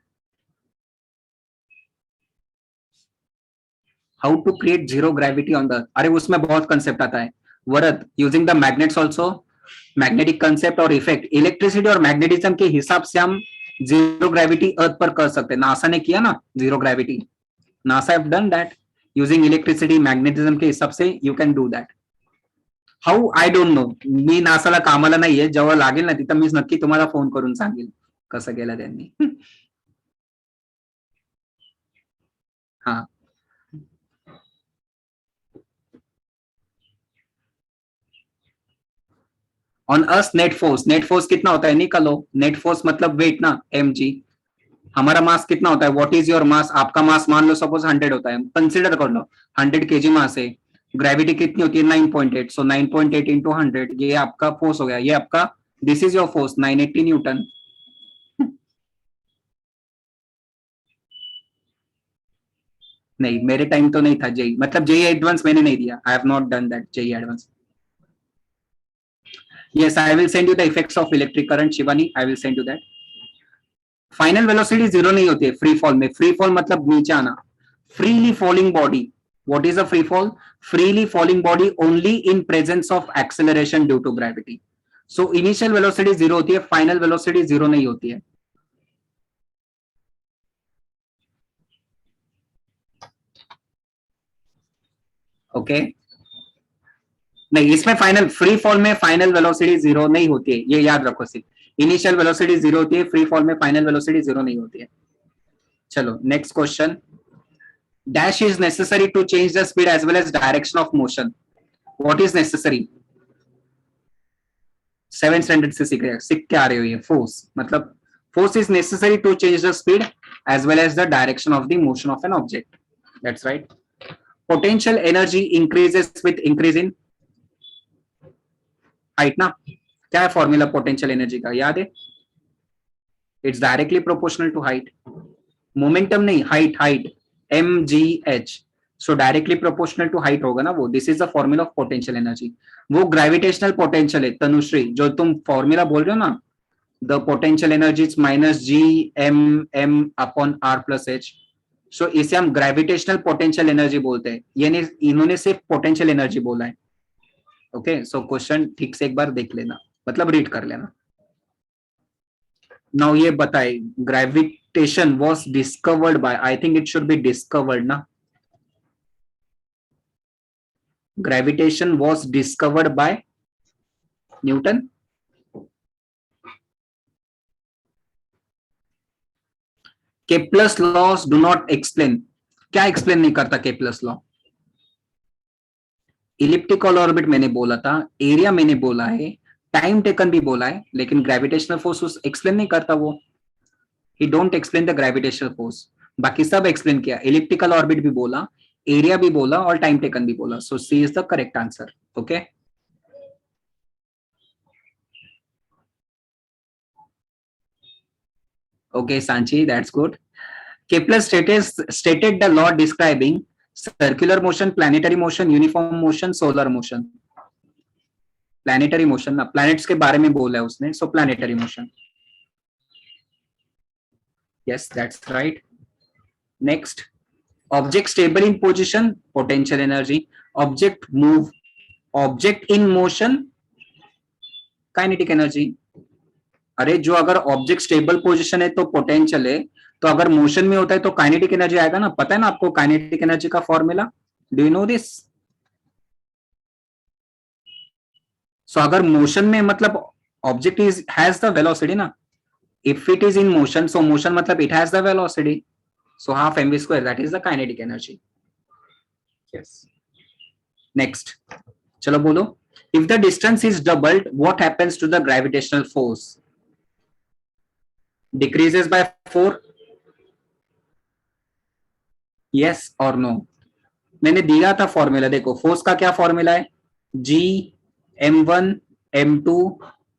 How to create zero gravity on the, अरे उसमें बहुत कंसेप्ट आता है Varad, using the magnets also, magnetic concept और इफेक्ट, इलेक्ट्रिसिटी और मैग्नेटिज्म के हिसाब से हम जीरो ग्रेविटी अर्थ पर कर सकते हैं। नासा ने किया ना zero gravity, NASA have done that using electricity magnetism के हिसाब से, you can do that. How I don't know, मी नासाला कामाला नाहीये, जेव्हा लागेल ना तिथं मी नक्की तुम्हाला फोन करून सांगेल कसं केलं त्यांनी. हा, ऑन अर्थ नेट फोर्स कितना होता है निकालो, नेट फोर्स मतलब वेट ना mg, हमारा मास कितना होता है, व्हाट इज योर मास, आपका मास मान लो सपोज 100 होता है, कंसिडर कर लो 100 kg मास है, ग्रेविटी कितनी होती है 9.8, सो 9.8 इंटू 100, ये आपका फोर्स हो गया, ये आपका, this is your force 980 Newton. नहीं मेरे टाइम तो नहीं था जेई, मतलब जेई एडवांस मैंने नहीं दिया, I have not done that JEE advance. Yes, I will send you the effects of electric current, Shivani. I will send you that. Final velocity zero नहीं होती है फ्री फॉल में. Free fall मतलब नीचे आना. Freely falling body, what is a free fall? Freely falling body only in presence of acceleration due to gravity. So initial velocity zero होती है, final velocity zero नहीं होती है. Okay okay? नहीं, इसमें फाइनल फ्री फॉल में final velocity zero नहीं होती है, ये याद रखो सिर्फ. इनिशियल वेलोसिटी जीरो होती है, फ्री फॉल में फाइनल वेलोसिटी जीरो नहीं होती है. चलो next question. Dash is necessary to change the speed as well as direction of motion. What is necessary? 7th standard से सीख के आ रहे हो ये. फोर्स मतलब force is necessary to change the speed as well as the direction of the motion of an object. That's right. Potential energy increases with increase in height ना. क्या है फॉर्मूला पोटेंशियल एनर्जी का, याद है? It's directly proportional to height. Momentum नहीं, height, height mgh, so directly proportional to height होगा ना वो. This is the formula of potential energy. वो ग्रेविटेशनल पोटेंशियल है तनुश्री, जो तुम फॉर्मूला बोल रहे हो ना, the potential energy is minus G M M upon R plus H. So इसे हम ग्रेविटेशनल पोटेंशियल एनर्जी बोलते हैं. यानी इन्होंने सिर्फ पोटेंशियल एनर्जी बोला है. ओके, सो क्वेश्चन ठीक से एक बार देख लेना, मतलब रीड कर लेना. नाउ ये बताए, gravitation was discovered by, I think it should be discovered ना. Gravitation was discovered by Newton. Kepler's laws do not explain. क्या एक्सप्लेन नहीं करता केप्लर्स लॉ? इलिप्टिकल ऑर्बिट मैंने बोला था, एरिया मैंने बोला है, टाइम टेकन भी बोला है, लेकिन ग्रेविटेशनल फोर्स एक्सप्लेन नहीं करता वो. ही don't explain the gravitational force. बाकी सब एक्सप्लेन किया, इलिप्टिकल ऑर्बिट भी बोला, एरिया भी बोला और टाइम टेकन भी बोला. So C is the correct answer. Okay, okay Sanchi, that's good. Kepler stated the law describing circular motion, planetary motion, uniform motion, solar motion. Planetary motion ना, planets के बारे में बोला है उसने, so planetary motion. Yes that's right. Next, object stable in position, potential energy. Object move, object in motion, kinetic energy. अरे जो अगर ऑब्जेक्ट स्टेबल पोजीशन है तो पोटेंशियल है, तो अगर मोशन में होता है तो काइनेटिक एनर्जी आएगा ना. पता है ना आपको काइनेटिक एनर्जी का formula? Do you know this? So अगर मोशन में मतलब object is has the velocity ना, if it is in motion, so motion मतलब it has the velocity, so half mv square, that is the kinetic energy. Yes. Next, चलो बोलो. If the distance is doubled, what happens to the gravitational force? Decreases by 4. Yes और no? मैंने दिया था formula, देखो force का क्या formula है, G m1 m2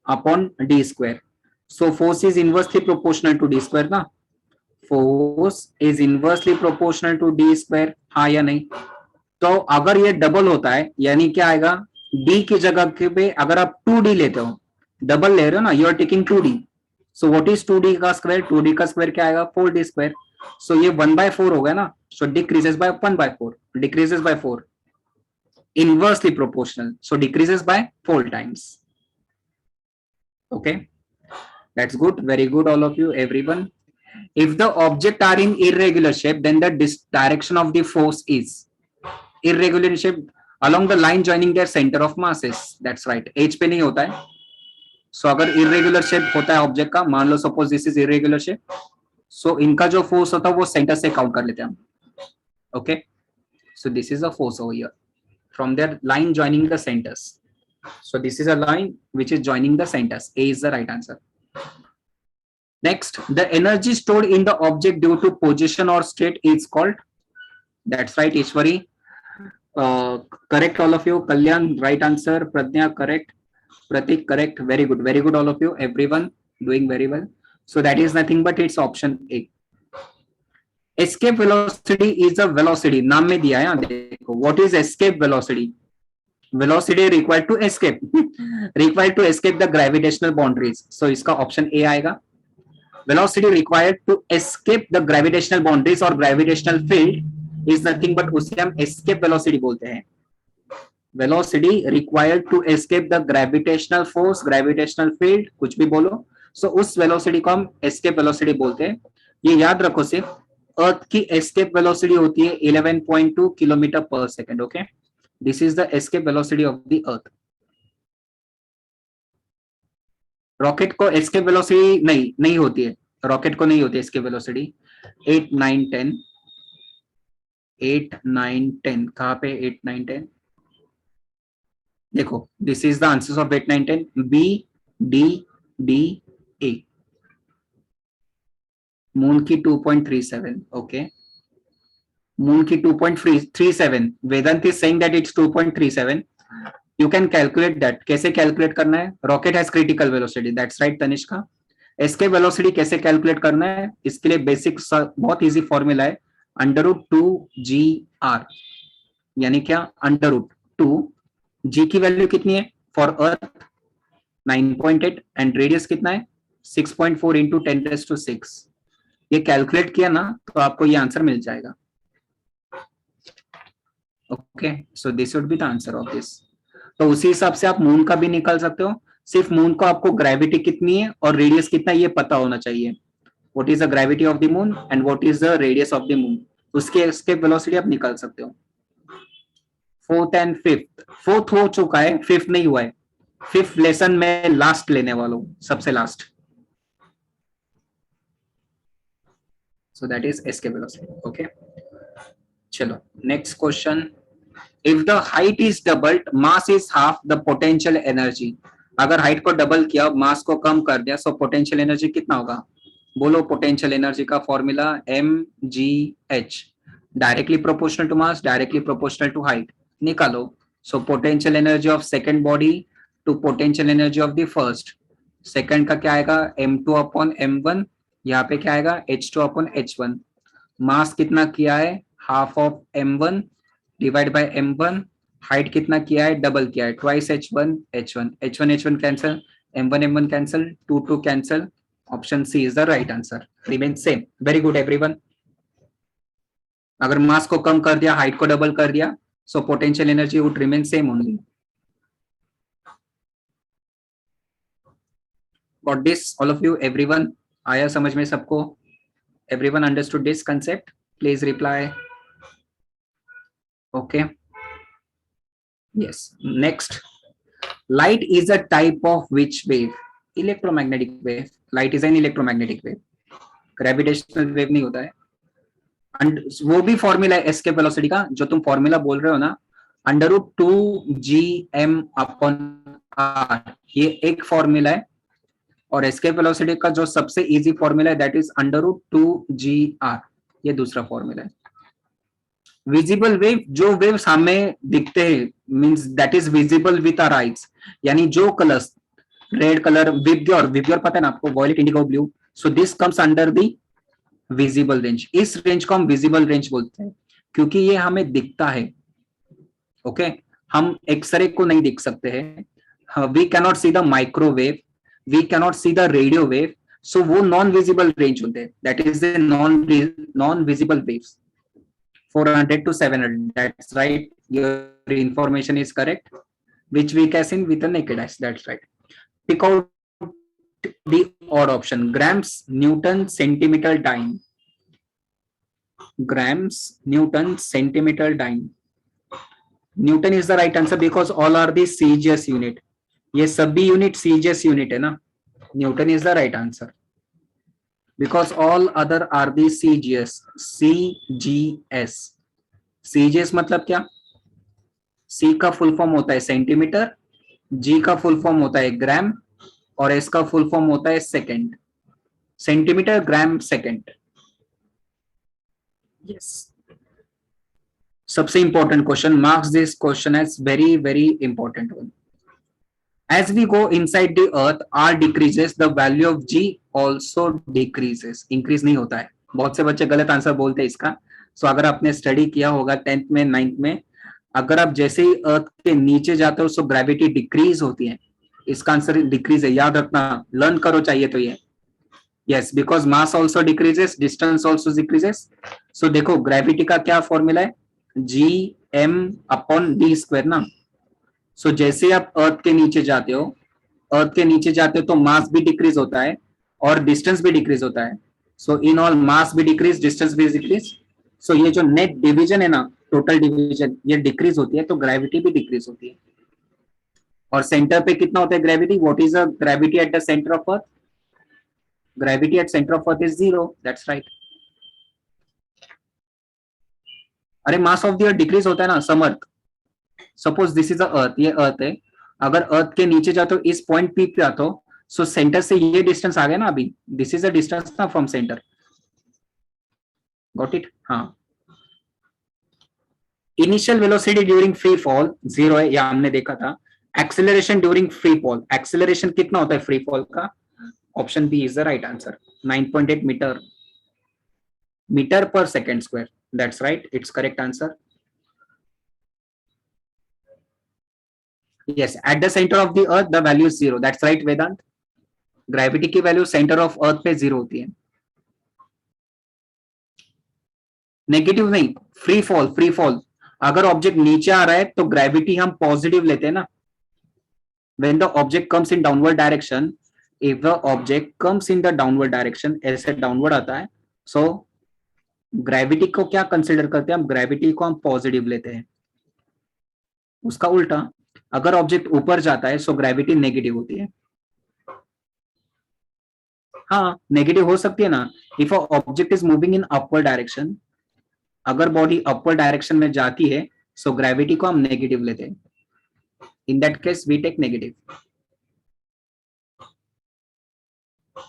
upon D square. So force is inversely proportional to D square ना. Force is inversely proportional to D square, हाँ या नहीं? तो अगर ये डबल होता है यानी क्या आएगा, डी की जगह पे अगर आप 2d लेते हो, डबल ले रहे हो ना, you are taking 2d, so what is 2d का स्क्वायर? 2d का स्क्वायर क्या आएगा? 4d square. सो ये 1/4 हो गया ना. So decreases by 1/4, decreases by 4, inversely proportional, so decreases by 4 times. Okay, that's good, very good, all of you, everyone. If the object are in irregular shape, then the direction of the force is irregular shape along the line joining their center of masses. That's right, h पे नहीं होता है. So अगर irregular shape होता है object का, मान लो suppose this is irregular shape, so इनका जो फोर्स होता है वो सेंटर से काउंट कर लेते हैं हम. Okay, so this is a force over here from their line joining the centers. So this is a line which is joining the centers. A is the right answer. Next, the energy stored in the object due to position or state is called. That's right, Ishwari. Correct, all of you. Kalyan, right answer. Pradnya, correct. Pratik, correct. Very good, all of you. Everyone doing very well. So that is nothing but it's option A. Escape velocity is a velocity. नाम में दिया है यहाँ देखो. What is escape velocity? Velocity required to escape required to escape the gravitational boundaries. So इसका option A आएगा. Velocity required to escape the gravitational boundaries or gravitational field is nothing but उसे हम escape velocity बोलते हैं. Velocity required to escape the gravitational force, gravitational field, कुछ भी बोलो. So उस velocity को हम escape velocity बोलते हैं. ये याद रखो सिर्फ. अर्थ की escape velocity होती है 11.2 किलोमीटर पर second. Okay, this is the escape velocity of the earth. Rocket को escape velocity नहीं होती है. रॉकेट को नहीं होती escape velocity. 8, 9, 10. 8, 9, 10 कहाँ पे? 8, 9, 10 देखो. this is the answers of 8, 9, 10. B, D, D, A. Moon की 2.37. ओके, मून की 2.37. वेदांत is saying that it's 2.37. You can calculate that. कैसे कैलकुलेट करना है? Rocket has critical velocity. That's right Tanishka. Escape velocity कैसे calculate करना है? इसके लिए बेसिक बहुत इजी फॉर्मूला है. √2gr, यानी क्या? √2. g की वैल्यू कितनी है फॉर अर्थ? 9.8 एंड रेडियस कितना है? 6.4 इंटू 10⁶. ये कैलकुलेट किया ना तो आपको ये आंसर मिल जाएगा. Okay, so this would be the answer of this. तो उसी हिसाब से आप मून का भी निकाल सकते हो. सिर्फ मून को आपको ग्रेविटी कितनी है और रेडियस कितना है ये पता होना चाहिए. What is the gravity of the moon and what is the radius of the moon, उसके एस्केप वेलोसिटी आप निकाल सकते हो. Fourth and fifth. फोर्थ हो चुका है, फिफ्थ नहीं हुआ है. फिफ्थ लेसन में लास्ट लेने वाला हूं, सबसे last. So that is escape velocity. Okay, चलो next question. If the height is doubled, mass is half the potential energy. अगर हाइट को डबल किया, मास को कम कर दिया, सो पोटेंशियल एनर्जी कितना होगा? बोलो पोटेंशियल एनर्जी का formula mgh. Directly proportional to mass, directly proportional to height. निकालो. So potential energy of second body to potential energy of the first. Second का क्या आएगा? m2/m1. यहाँ पे क्या आएगा? h2/h1. मास कितना किया है? Half of m1 divide by m1. Height कितना किया है? डबल किया है, twice h1 h1. h1 cancel, m1 cancel, 2 cancel. Option C is the right answer. Remain same. Very good everyone. अगर मास को कम कर दिया, हाइट को डबल कर दिया, सो potential energy would remain same only. Got this all of you everyone? आया समझ में सबको? Everyone understood this concept? Please reply. Okay, yes. Next, light is a type of which wave? Electromagnetic wave. Light is an electromagnetic wave. Gravitational wave नहीं होता है. वो भी formula है एस्केप वेलोसिटी का, जो तुम फॉर्मूला बोल रहे हो ना, √2gm/r. ये एक फॉर्मूला है. और एस्केप वेलोसिटी का जो सबसे इजी फॉर्मूला है दैट इज √2gr. ये दूसरा फॉर्मूला है. विजिबल वेव, जो वेव हमें दिखते हैं, means that is visible with our eyes. यानी जो कलर्स, रेड कलर, विब्योर पता है ना आपको, violet, indigo, blue. So this comes under the visible range. इस रेंज को हम विजिबल रेंज बोलते हैं क्योंकि ये हमें दिखता है. ओके, हम एक्सरे को नहीं देख सकते हैं. We cannot see the microwave, we cannot see the radio wave. सो वो नॉन विजिबल रेंज होते हैं, that is the non visible waves. 400 to 700, that's right, your information is correct, which we can see with a naked eye, that's right. Pick out the odd option. Grams, Newton, centimeter, dyne. Grams, Newton, centimeter, dyne. Newton is the right answer because all are the CGS unit. ये सभी unit CGS unit है ना. Newton is the right answer because all other are the CGS. CGS. CGS मतलब क्या? C का full form होता है centimetre, G का फुल फॉर्म होता है ग्राम और S का फुल फॉर्म होता है second. Centimetre, gram, second. Yes. सबसे important question, marks this question as very very important one. As we go inside the earth, R decreases, the value of G also decreases. Increase नहीं होता है. बहुत से बच्चे गलत आंसर बोलते हैं इसका. So अगर आपने स्टडी किया होगा 10th में 9th में, अगर आप जैसे ही अर्थ के नीचे जाते हो, सो ग्रेविटी डिक्रीज होती है. इसका आंसर डिक्रीज है, याद रखना, लर्न करो चाहिए तो ये. Yes, because mass also decreases, distance also decreases. So देखो ग्रेविटी का क्या फॉर्मूला है, Gm/d² ना. सो जैसे आप अर्थ के नीचे जाते हो, तो मास भी डिक्रीज होता है और डिस्टेंस भी डिक्रीज होता है. सो इन ऑल मास भी डिक्रीज, डिस्टेंस भी डिक्रीज. सो ये जो नेट डिवीजन है ना, टोटल डिवीजन, ये डिक्रीज होती है, तो ग्रेविटी भी डिक्रीज होती है. और सेंटर पे कितना होता है gravity? What is the gravity at the centre of earth? Gravity at centre of earth is 0. That's right. अरे mass of the earth decrease होता है ना, some earth. Suppose this is the earth, ये earth है. अगर अर्थ के नीचे जाते हो, इस पॉइंट पी पे आते हो, सो सेंटर से ये डिस्टेंस आ गया ना अभी, दिस इज द डिस्टेंस ना फ्रॉम सेंटर. Got it? हाँ. Initial velocity during free fall 0 है, या हमने देखा था. Acceleration during free fall, acceleration कितना होता है फ्री फॉल का? Option B is the right answer, 9.8 metre पर second square. That's right, it's correct answer. Yes, at the center of the earth the value is 0. That's right Vedant. Gravity की value centre of अर्थ पे 0 होती है. Negative नहीं, free fall. Free fall अगर object नीचे आ रहा है तो ग्रेविटी हम पॉजिटिव लेते हैं ना. When the object comes in downward direction, if the object comes in the downward direction, ऐसे डाउनवर्ड आता है, सो ग्रेविटी को क्या कंसिडर करते हैं हम? ग्रेविटी को हम पॉजिटिव लेते हैं. उसका उल्टा, अगर ऑब्जेक्ट ऊपर जाता है सो ग्रेविटी नेगेटिव होती है. हाँ, नेगेटिव हो सकती है ना. If a object is moving in upward direction, अगर बॉडी अपवर्ड डायरेक्शन में जाती है सो ग्रेविटी को हम नेगेटिव लेते हैं. In that case we take negative.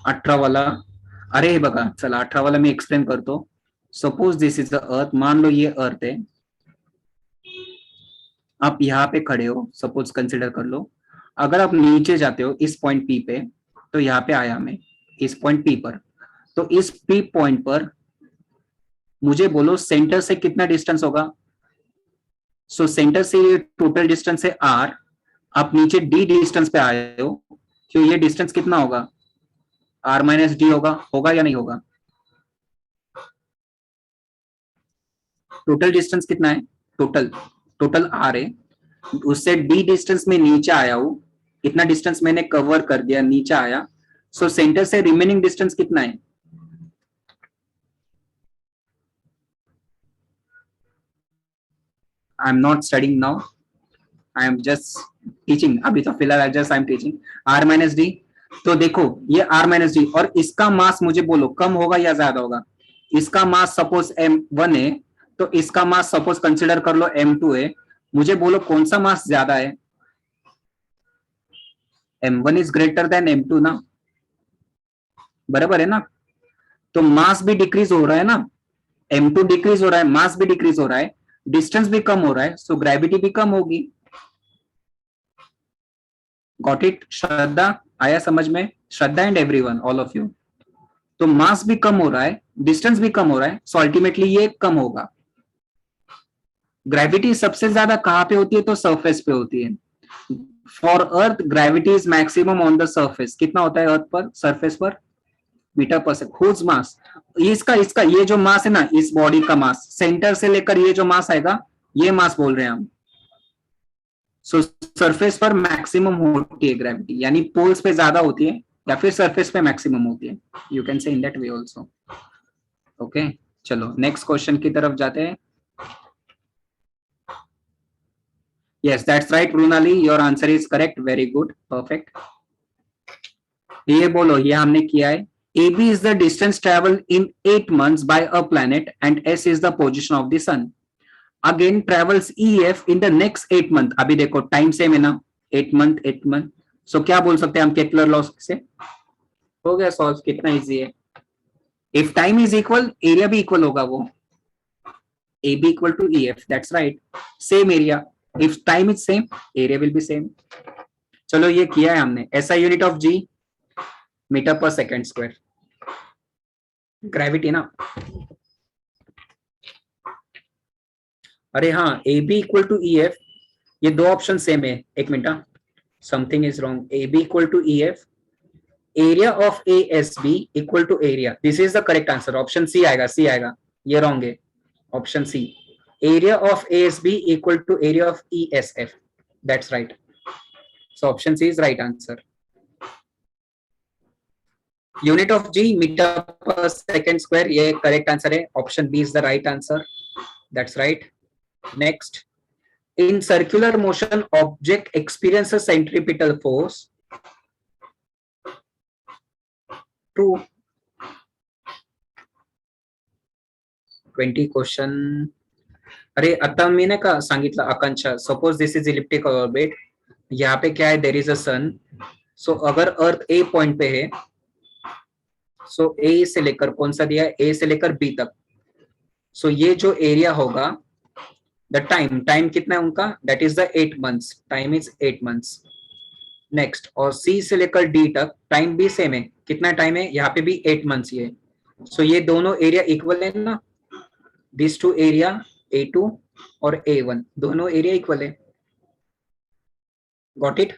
18 वाला, अरे बघा चला 18 वाला मी एक्सप्लेन करतो. Suppose this is the earth, मान लो ये अर्थ है, आप यहाँ पे खड़े हो, सपोज कंसिडर कर लो. अगर आप नीचे जाते हो इस पॉइंट पी पे, तो यहाँ पे आया मैं इस पॉइंट पी पर, तो इस पी पॉइंट पर मुझे बोलो सेंटर से कितना डिस्टेंस होगा? सो सेंटर से ये टोटल डिस्टेंस है r, आप नीचे d डिस्टेंस पे आए हो, तो ये डिस्टेंस कितना होगा? r माइनस डी होगा या नहीं होगा? टोटल डिस्टेंस कितना है? टोटल r है, उससे d डिस्टेंस में नीचे आया हूं, इतना डिस्टेंस मैंने कवर कर दिया, नीचे आया, सो सेंटर से रिमेनिंग डिस्टेंस कितना है? I am not studying now, I am just teaching. अभी तो फिलहाल I am teaching. r minus D, तो देखो ये r माइनस डी, और इसका मास मुझे बोलो कम होगा या ज्यादा होगा? इसका मास सपोज m1 है, तो इसका मास सपोज कंसिडर कर लो m2 है. मुझे बोलो कौन सा मास ज्यादा है? m1 is greater than m2 ना, बराबर है ना. तो मास भी डिक्रीज हो रहा है ना, m2 डिक्रीज हो रहा है, मास भी डिक्रीज हो रहा है, डिस्टेंस भी कम हो रहा है, सो ग्रेविटी भी कम होगी. Got it? श्रद्धा आया समझ में? Shraddha and everyone, all of you. तो मास भी कम हो रहा है, डिस्टेंस भी कम हो रहा है, सो अल्टीमेटली ये कम होगा. ग्रेविटी सबसे ज्यादा कहां पे होती है? तो सरफेस पे होती है. For earth gravity is maximum on the surface. कितना होता है अर्थ पर, सरफेस पर? मीटर पर सेकंड। हुज मास, इसका इसका ये जो मास है ना, इस बॉडी का मास, सेंटर से लेकर ये जो मास आएगा, ये मास बोल रहे हैं हम। सो सरफेस पर मैक्सिमम होती है ग्रेविटी, यानी पोल्स पे ज्यादा होती है या फिर सरफेस पे मैक्सिमम होती है, you can say in that way also. Okay, चलो नेक्स्ट क्वेश्चन की तरफ जाते हैं। Yes that's right Pranali, your answer is correct, very good, perfect. ये बोलो, ये हमने किया है। AB is the distance traveled in 8 months by a planet and S is the position of the sun. Again travels EF in the next 8 month. अभी देखो time same है ना, 8 मंथ 8 मंथ। सो क्या बोल सकते हैं हम केपलर लॉ से? हो गया सॉल्व, कितना इजी है। If time is equal, area भी इक्वल होगा वो, AB equal to EF, that's right, same area. If time is same, area will be same. चलो ये किया है हमने। SI unit of G, metre पर सेकेंड स्क्वायर, ग्रेविटी ना। अरे हाँ, AB इक्वल टू EF, ये दो ऑप्शन सेम है। एक minute, something is wrong. AB equal to EF, area of ASB equal to area, this is the correct answer. Option C आएगा, C आएगा, ये रॉन्ग है। Option C, area of ASB equal to area of ESF, that's right. So option C is right answer. Unit of G, metre पर second square, ये correct answer है। Option B is the right answer, that's right. Next, in circular motion object experiences centripetal force. True. 20 question. अरे आता मी नाही का सांगितलं Akanksha, suppose this is elliptical orbit, यहाँ पे क्या है, देर इज अ सन। सो अगर अर्थ ए पॉइंट पे है, सो ए से लेकर कौन सा दिया है, ए से लेकर बी तक, सो ये जो एरिया होगा, द टाइम कितना है उनका, that is the 8 months, time is 8 months। Next, और सी से लेकर डी तक टाइम भी सेम है, कितना टाइम है, यहाँ पे भी 8 months ही है। सो ये दोनों एरिया इक्वल है ना, दिस टू एरिया A2 और A1 दोनों एरिया इक्वल है। Got it?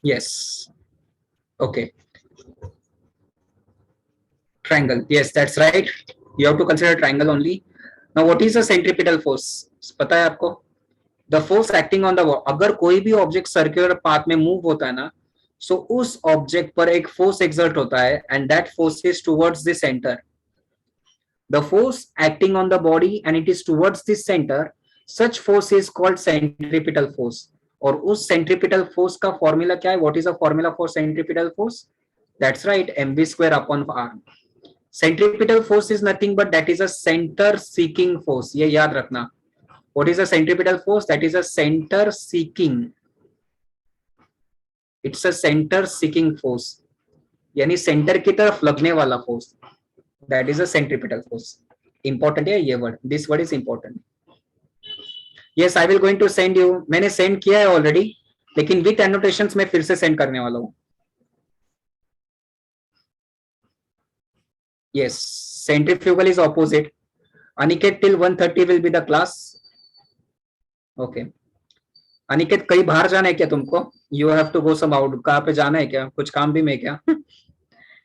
Yes, okay. Triangle, yes that's right, you have to consider triangle only. Now what is the centripetal force, पता है आपको? The force acting on the wall, अगर कोई भी object circular path में move होता है ना, सो उस ऑब्जेक्ट पर एक फोर्स एक्सर्ट होता है and that force is towards the centre. The force acting on the body and it is towards the centre, such force is called centripetal force. और उस सेंट्रिपिटल फोर्स का फॉर्मूला क्या है? What is the formula for centripetal force? That's right, mv square upon r। Centripetal force is nothing but that is a center seeking force, ये याद रखना। What is a centripetal force? That is a center seeking, it's a center seeking force, यानी centre की तरफ लगने वाला force, that is a centripetal force। Important है ये word, this word is important. Yes, I will going to send you, मैंने send किया है ऑलरेडी, लेकिन विथ एनोटेशंस में फिर से सेंड करने वाला हूँ। Yes, centrifugal is opposite. Aniket, till 1:30 will be the class. Okay. Aniket, कहीं बाहर जाना है क्या तुमको? You have to go some out. कहाँ पे जाना है क्या? कुछ काम भी में क्या?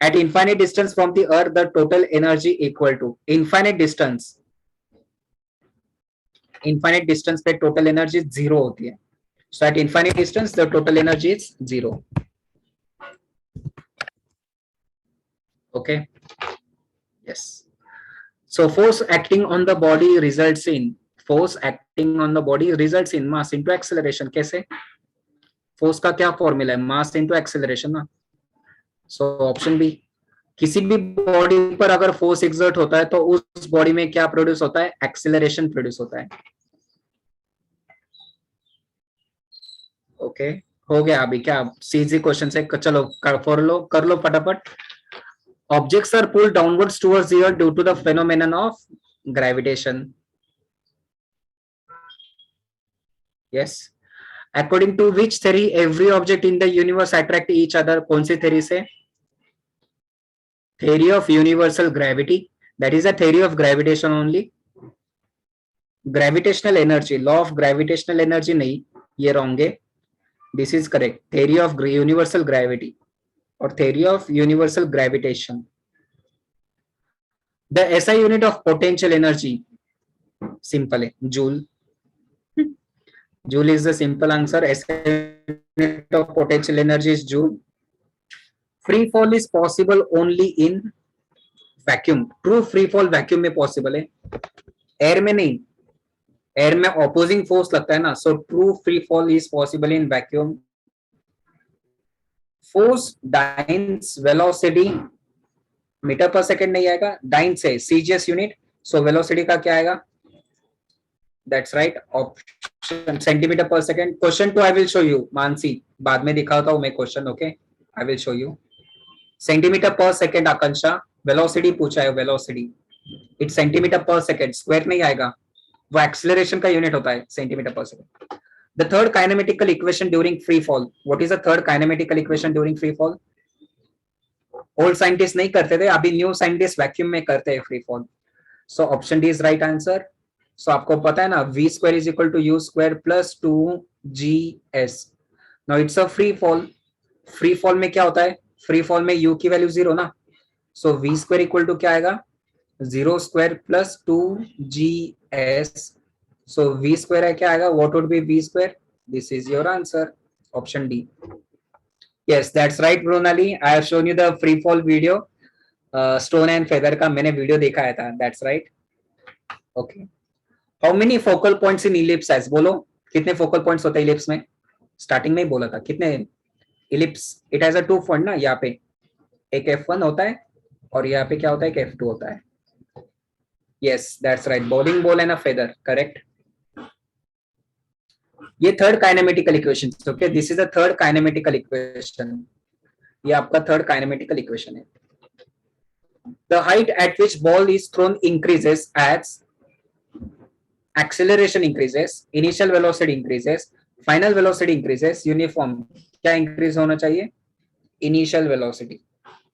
At infinite distance from the earth, the total energy equal to infinite distance. Infinite distance पे total energy zero होती है. So at infinite distance, the total energy is zero. Okay. Yes. So force acting on the body results in mass into acceleration. कैसे? Force का क्या formula है? Mass into acceleration ना। So option B, किसी भी body पर अगर force exert होता है तो उस बॉडी में क्या प्रोड्यूस होता है? एक्सेलरेशन प्रोड्यूस होता है। ओके, हो गया अभी क्या सीजी क्वेश्चन से? चलो कर लो फटाफट। Objects are pulled downwards towards the earth due to the phenomenon of gravitation. Yes. According to which theory every object in the universe attract each other? कौन सी theory से? Theory of universal gravity. That is a theory of gravitation only. Gravitational energy, law of gravitational energy नहीं, ये wrong है। This is correct, theory of universal gravity और theory of universal gravitation. The SI unit of potential energy simple है, joule. Joule is the simple answer. SI unit of potential energy is joule. Free fall is possible only in vacuum. True free fall vacuum में possible है, air में नहीं. Air में opposing force लगता है ना, so true free fall is possible in vacuum. Force dice velocity metre पर second नहीं आएगा, डाइन से सीजीएस यूनिट, सो वेलोसिटी का क्या आएगा? दैट्स राइट ऑप्शन सेंटीमीटर पर second. Question 2 I will show you, Mansi बाद में दिखाता हूं मैं question. Okay, I will show you. Centimetre पर सेकेंड आकांक्षा, वेलोसिटी पूछा है. वेलोसिटी इट्स सेंटीमीटर पर सेकेंड, स्क्वायर नहीं आएगा, वो एक्सेलरेशन का यूनिट होता है सेंटीमीटर पर second. The third kinematical equation during free fall. What is the third kinematical equation during free fall? Old scientist नहीं करते थे, अभी न्यू साइंटिस्ट वैक्यूम में करते हैं free fall. So option D is right answer. So आपको पता है ना, v square is equal to u square plus 2gs. Now it's a free fall. Free fall में क्या होता है? फ्री फॉल में u की वैल्यू 0 ना, so v square equal to क्या आएगा? 0 square plus 2gs. So v square है क्या आएगा? What would be v square? This is your answer, option D. Yes, that's right, Pronali. I have shown you the free fall video. Stone and feather का मैंने video दिखाया था. That's right. Okay. How many focal points in ellipse has? बोलो कितने focal points होते हैं ellipse में? Starting में ही बोला था कितने. ellipse it has a 2 point ना, यहाँ पे एक f1 होता है और यहाँ पे क्या होता है? एक f2 होता है. Yes, that's right. Bowling ball and a feather. Correct. ये third kinematical equation. Okay, this is the third kinematical equation. ये आपका थर्ड काइनेमेटिकल इक्वेशन है. The height at which ball is thrown increases as acceleration increases, initial velocity increases, final velocity increases, uniform. क्या increase होना चाहिए? Initial velocity.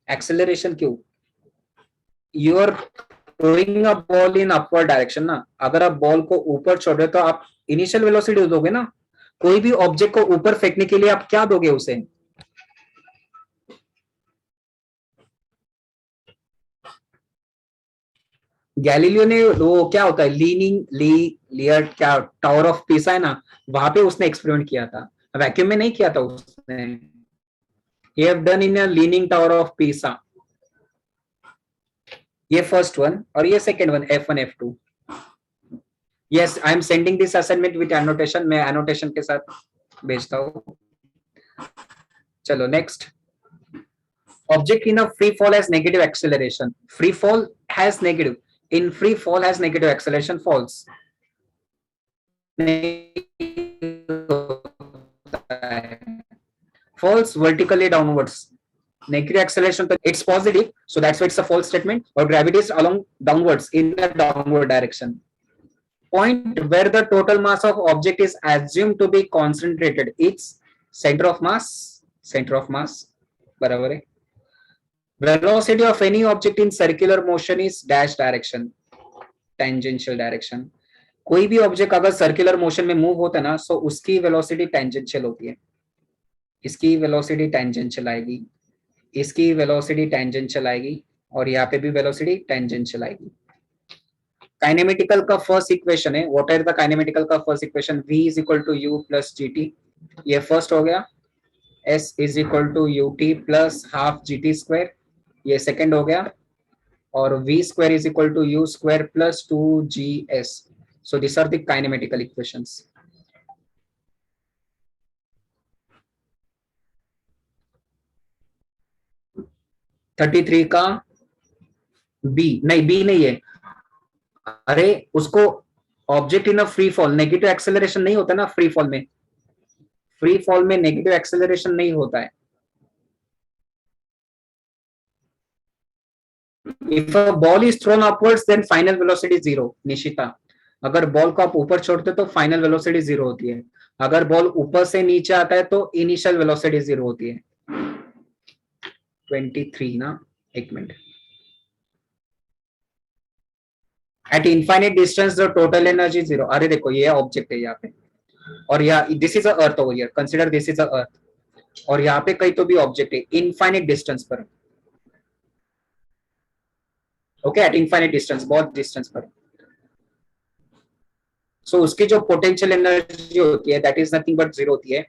Acceleration क्यों? You are throwing a ball in upward direction ना, अगर आप ball को ऊपर छोड़ रहे हो तो आप इनिशियल वेलोसिटी दोगे ना. कोई भी ऑब्जेक्ट को ऊपर फेंकने के लिए आप क्या दोगे उसे? गैलीलियो ने वो क्या होता है, लीनिंग लियर क्या टावर ऑफ पीसा है ना, वहां पे उसने एक्सपेरिमेंट किया था, वैक्यूम में नहीं किया था उसने. he have done in a leaning tower of pisa. ये फर्स्ट वन और ये second one, f1 f2. yes, I am sending this assignment with annotation. मैं annotation के साथ भेजता हूँ. चलो next. object in a free fall has negative acceleration. free fall has negative. In free fall has negative acceleration. False. False vertically downwards. Negative acceleration, it's positive, so that's why it's a false statement. Or gravity is along downwards in the downward direction. Point where the total mass of object is assumed to be concentrated. It's center of mass. Center of mass. बराबर है. Velocity of any object in circular motion is dash direction. Tangential direction. कोई भी object अगर circular motion में move होता है ना, सो उसकी वेलोसिटी टेंजेंशियल होती है. इसकी वेलोसिटी टेंजेंशियल आएगी, इसकी वेलोसिटी टेंजेंशियल आएगी और यहाँ पे भी वेलोसिटी टेंजेंशियल आएगी. काइनेमेटिकल का फर्स्ट इक्वेशन है. व्हाट आर द काइनेमेटिकल का first equation? v is equal to u plus gt. ये फर्स्ट हो गया. s is equal to ut plus half gt square. ये सेकंड हो गया. और v square is equal to u square plus 2gs. So these are the kinematical equations. (33) का b नहीं है. अरे उसको object in a free fall negative acceleration नहीं होता ना. फ्री फॉल में नेगेटिव एक्सेलरेशन नहीं होता है. If a ball is thrown upwards, then final velocity is 0. Nishita, अगर बॉल को आप ऊपर छोड़ते तो फाइनल वेलोसिटी 0 होती है. अगर बॉल ऊपर से नीचे आता है तो इनिशियल वेलोसिटी 0 होती है. 23 ना, एक minute. Eight infinite distance the total energy 0. अरे देखो ये ऑब्जेक्ट है यहाँ पे, और यहाँ this is a earth over here, consider this is a earth, और यहाँ पे कहीं तो भी ऑब्जेक्ट है इनफाइनाइट डिस्टेंस पर, ओके, एट इनफाइनाइट डिस्टेंस, बहुत डिस्टेंस पर। सो उसकी जो पोटेंशियल एनर्जी होती है that is nothing but zero होती है।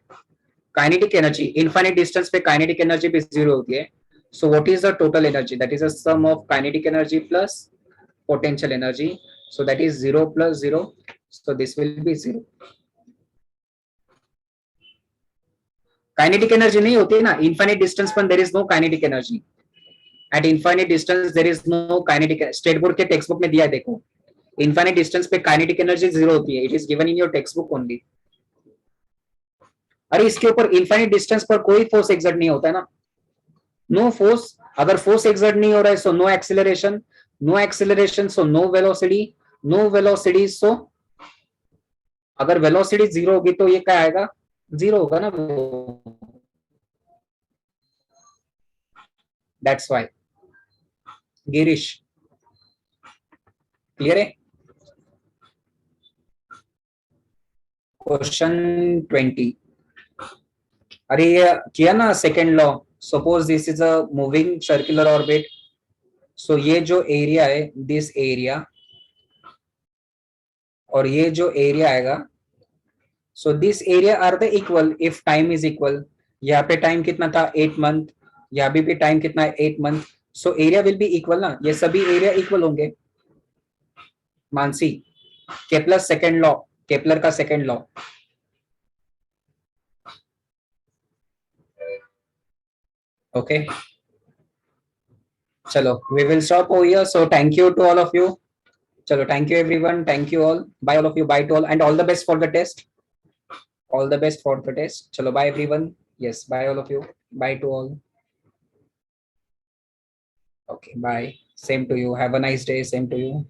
काइनेटिक एनर्जी इनफाइनाइट डिस्टेंस पे काइनेटिक एनर्जी भी जीरो होती है। So what is the total energy? That is a sum of kinetic energy plus potential energy, so that is 0 plus 0, so this will be 0. Kinetic energy नहीं होती ना infinite distance पर, there is no kinetic energy at infinite distance, there is no kinetic. State board के textbook में दिया है, देखो infinite distance पे काइनेटिक एनर्जी जीरो होती है, it is given in your textbook only. अरे इसके ऊपर इनफाइनाइट डिस्टेंस पर कोई फोर्स एक्सर्ट नहीं होता है ना, नो फोर्स। अगर फोर्स एक्सर्ट नहीं हो रहा है so no acceleration, no acceleration so no velocity, no velocity so अगर वेलोसिटी जीरो होगी तो ये क्या आएगा? जीरो होगा ना वो, दैट्स व्हाई। गिरीश क्लियर है? क्वेश्चन 20, अरे ये किया ना second law, suppose this is a moving circular orbit, so ये जो एरिया है दिस एरिया, और ये जो एरिया आएगा, so this area are the equal if time is equal. यहाँ पे टाइम कितना था 8 मंथ, यहाँ भी टाइम कितना है 8 month, so area will be equal ना, ये सभी एरिया इक्वल होंगे। Mansi, Kepler second law, Kepler का सेकेंड लॉ। ओके चलो we will stop over here, so thank you to all of you. चलो thank you everyone, thank you all, bye all of you, bye to all and all the best for the test, all the best for the test. Chalo, bye everyone. Yes, bye all of you. Bye to all. Okay, bye. Same to you. Have a nice day. Same to you.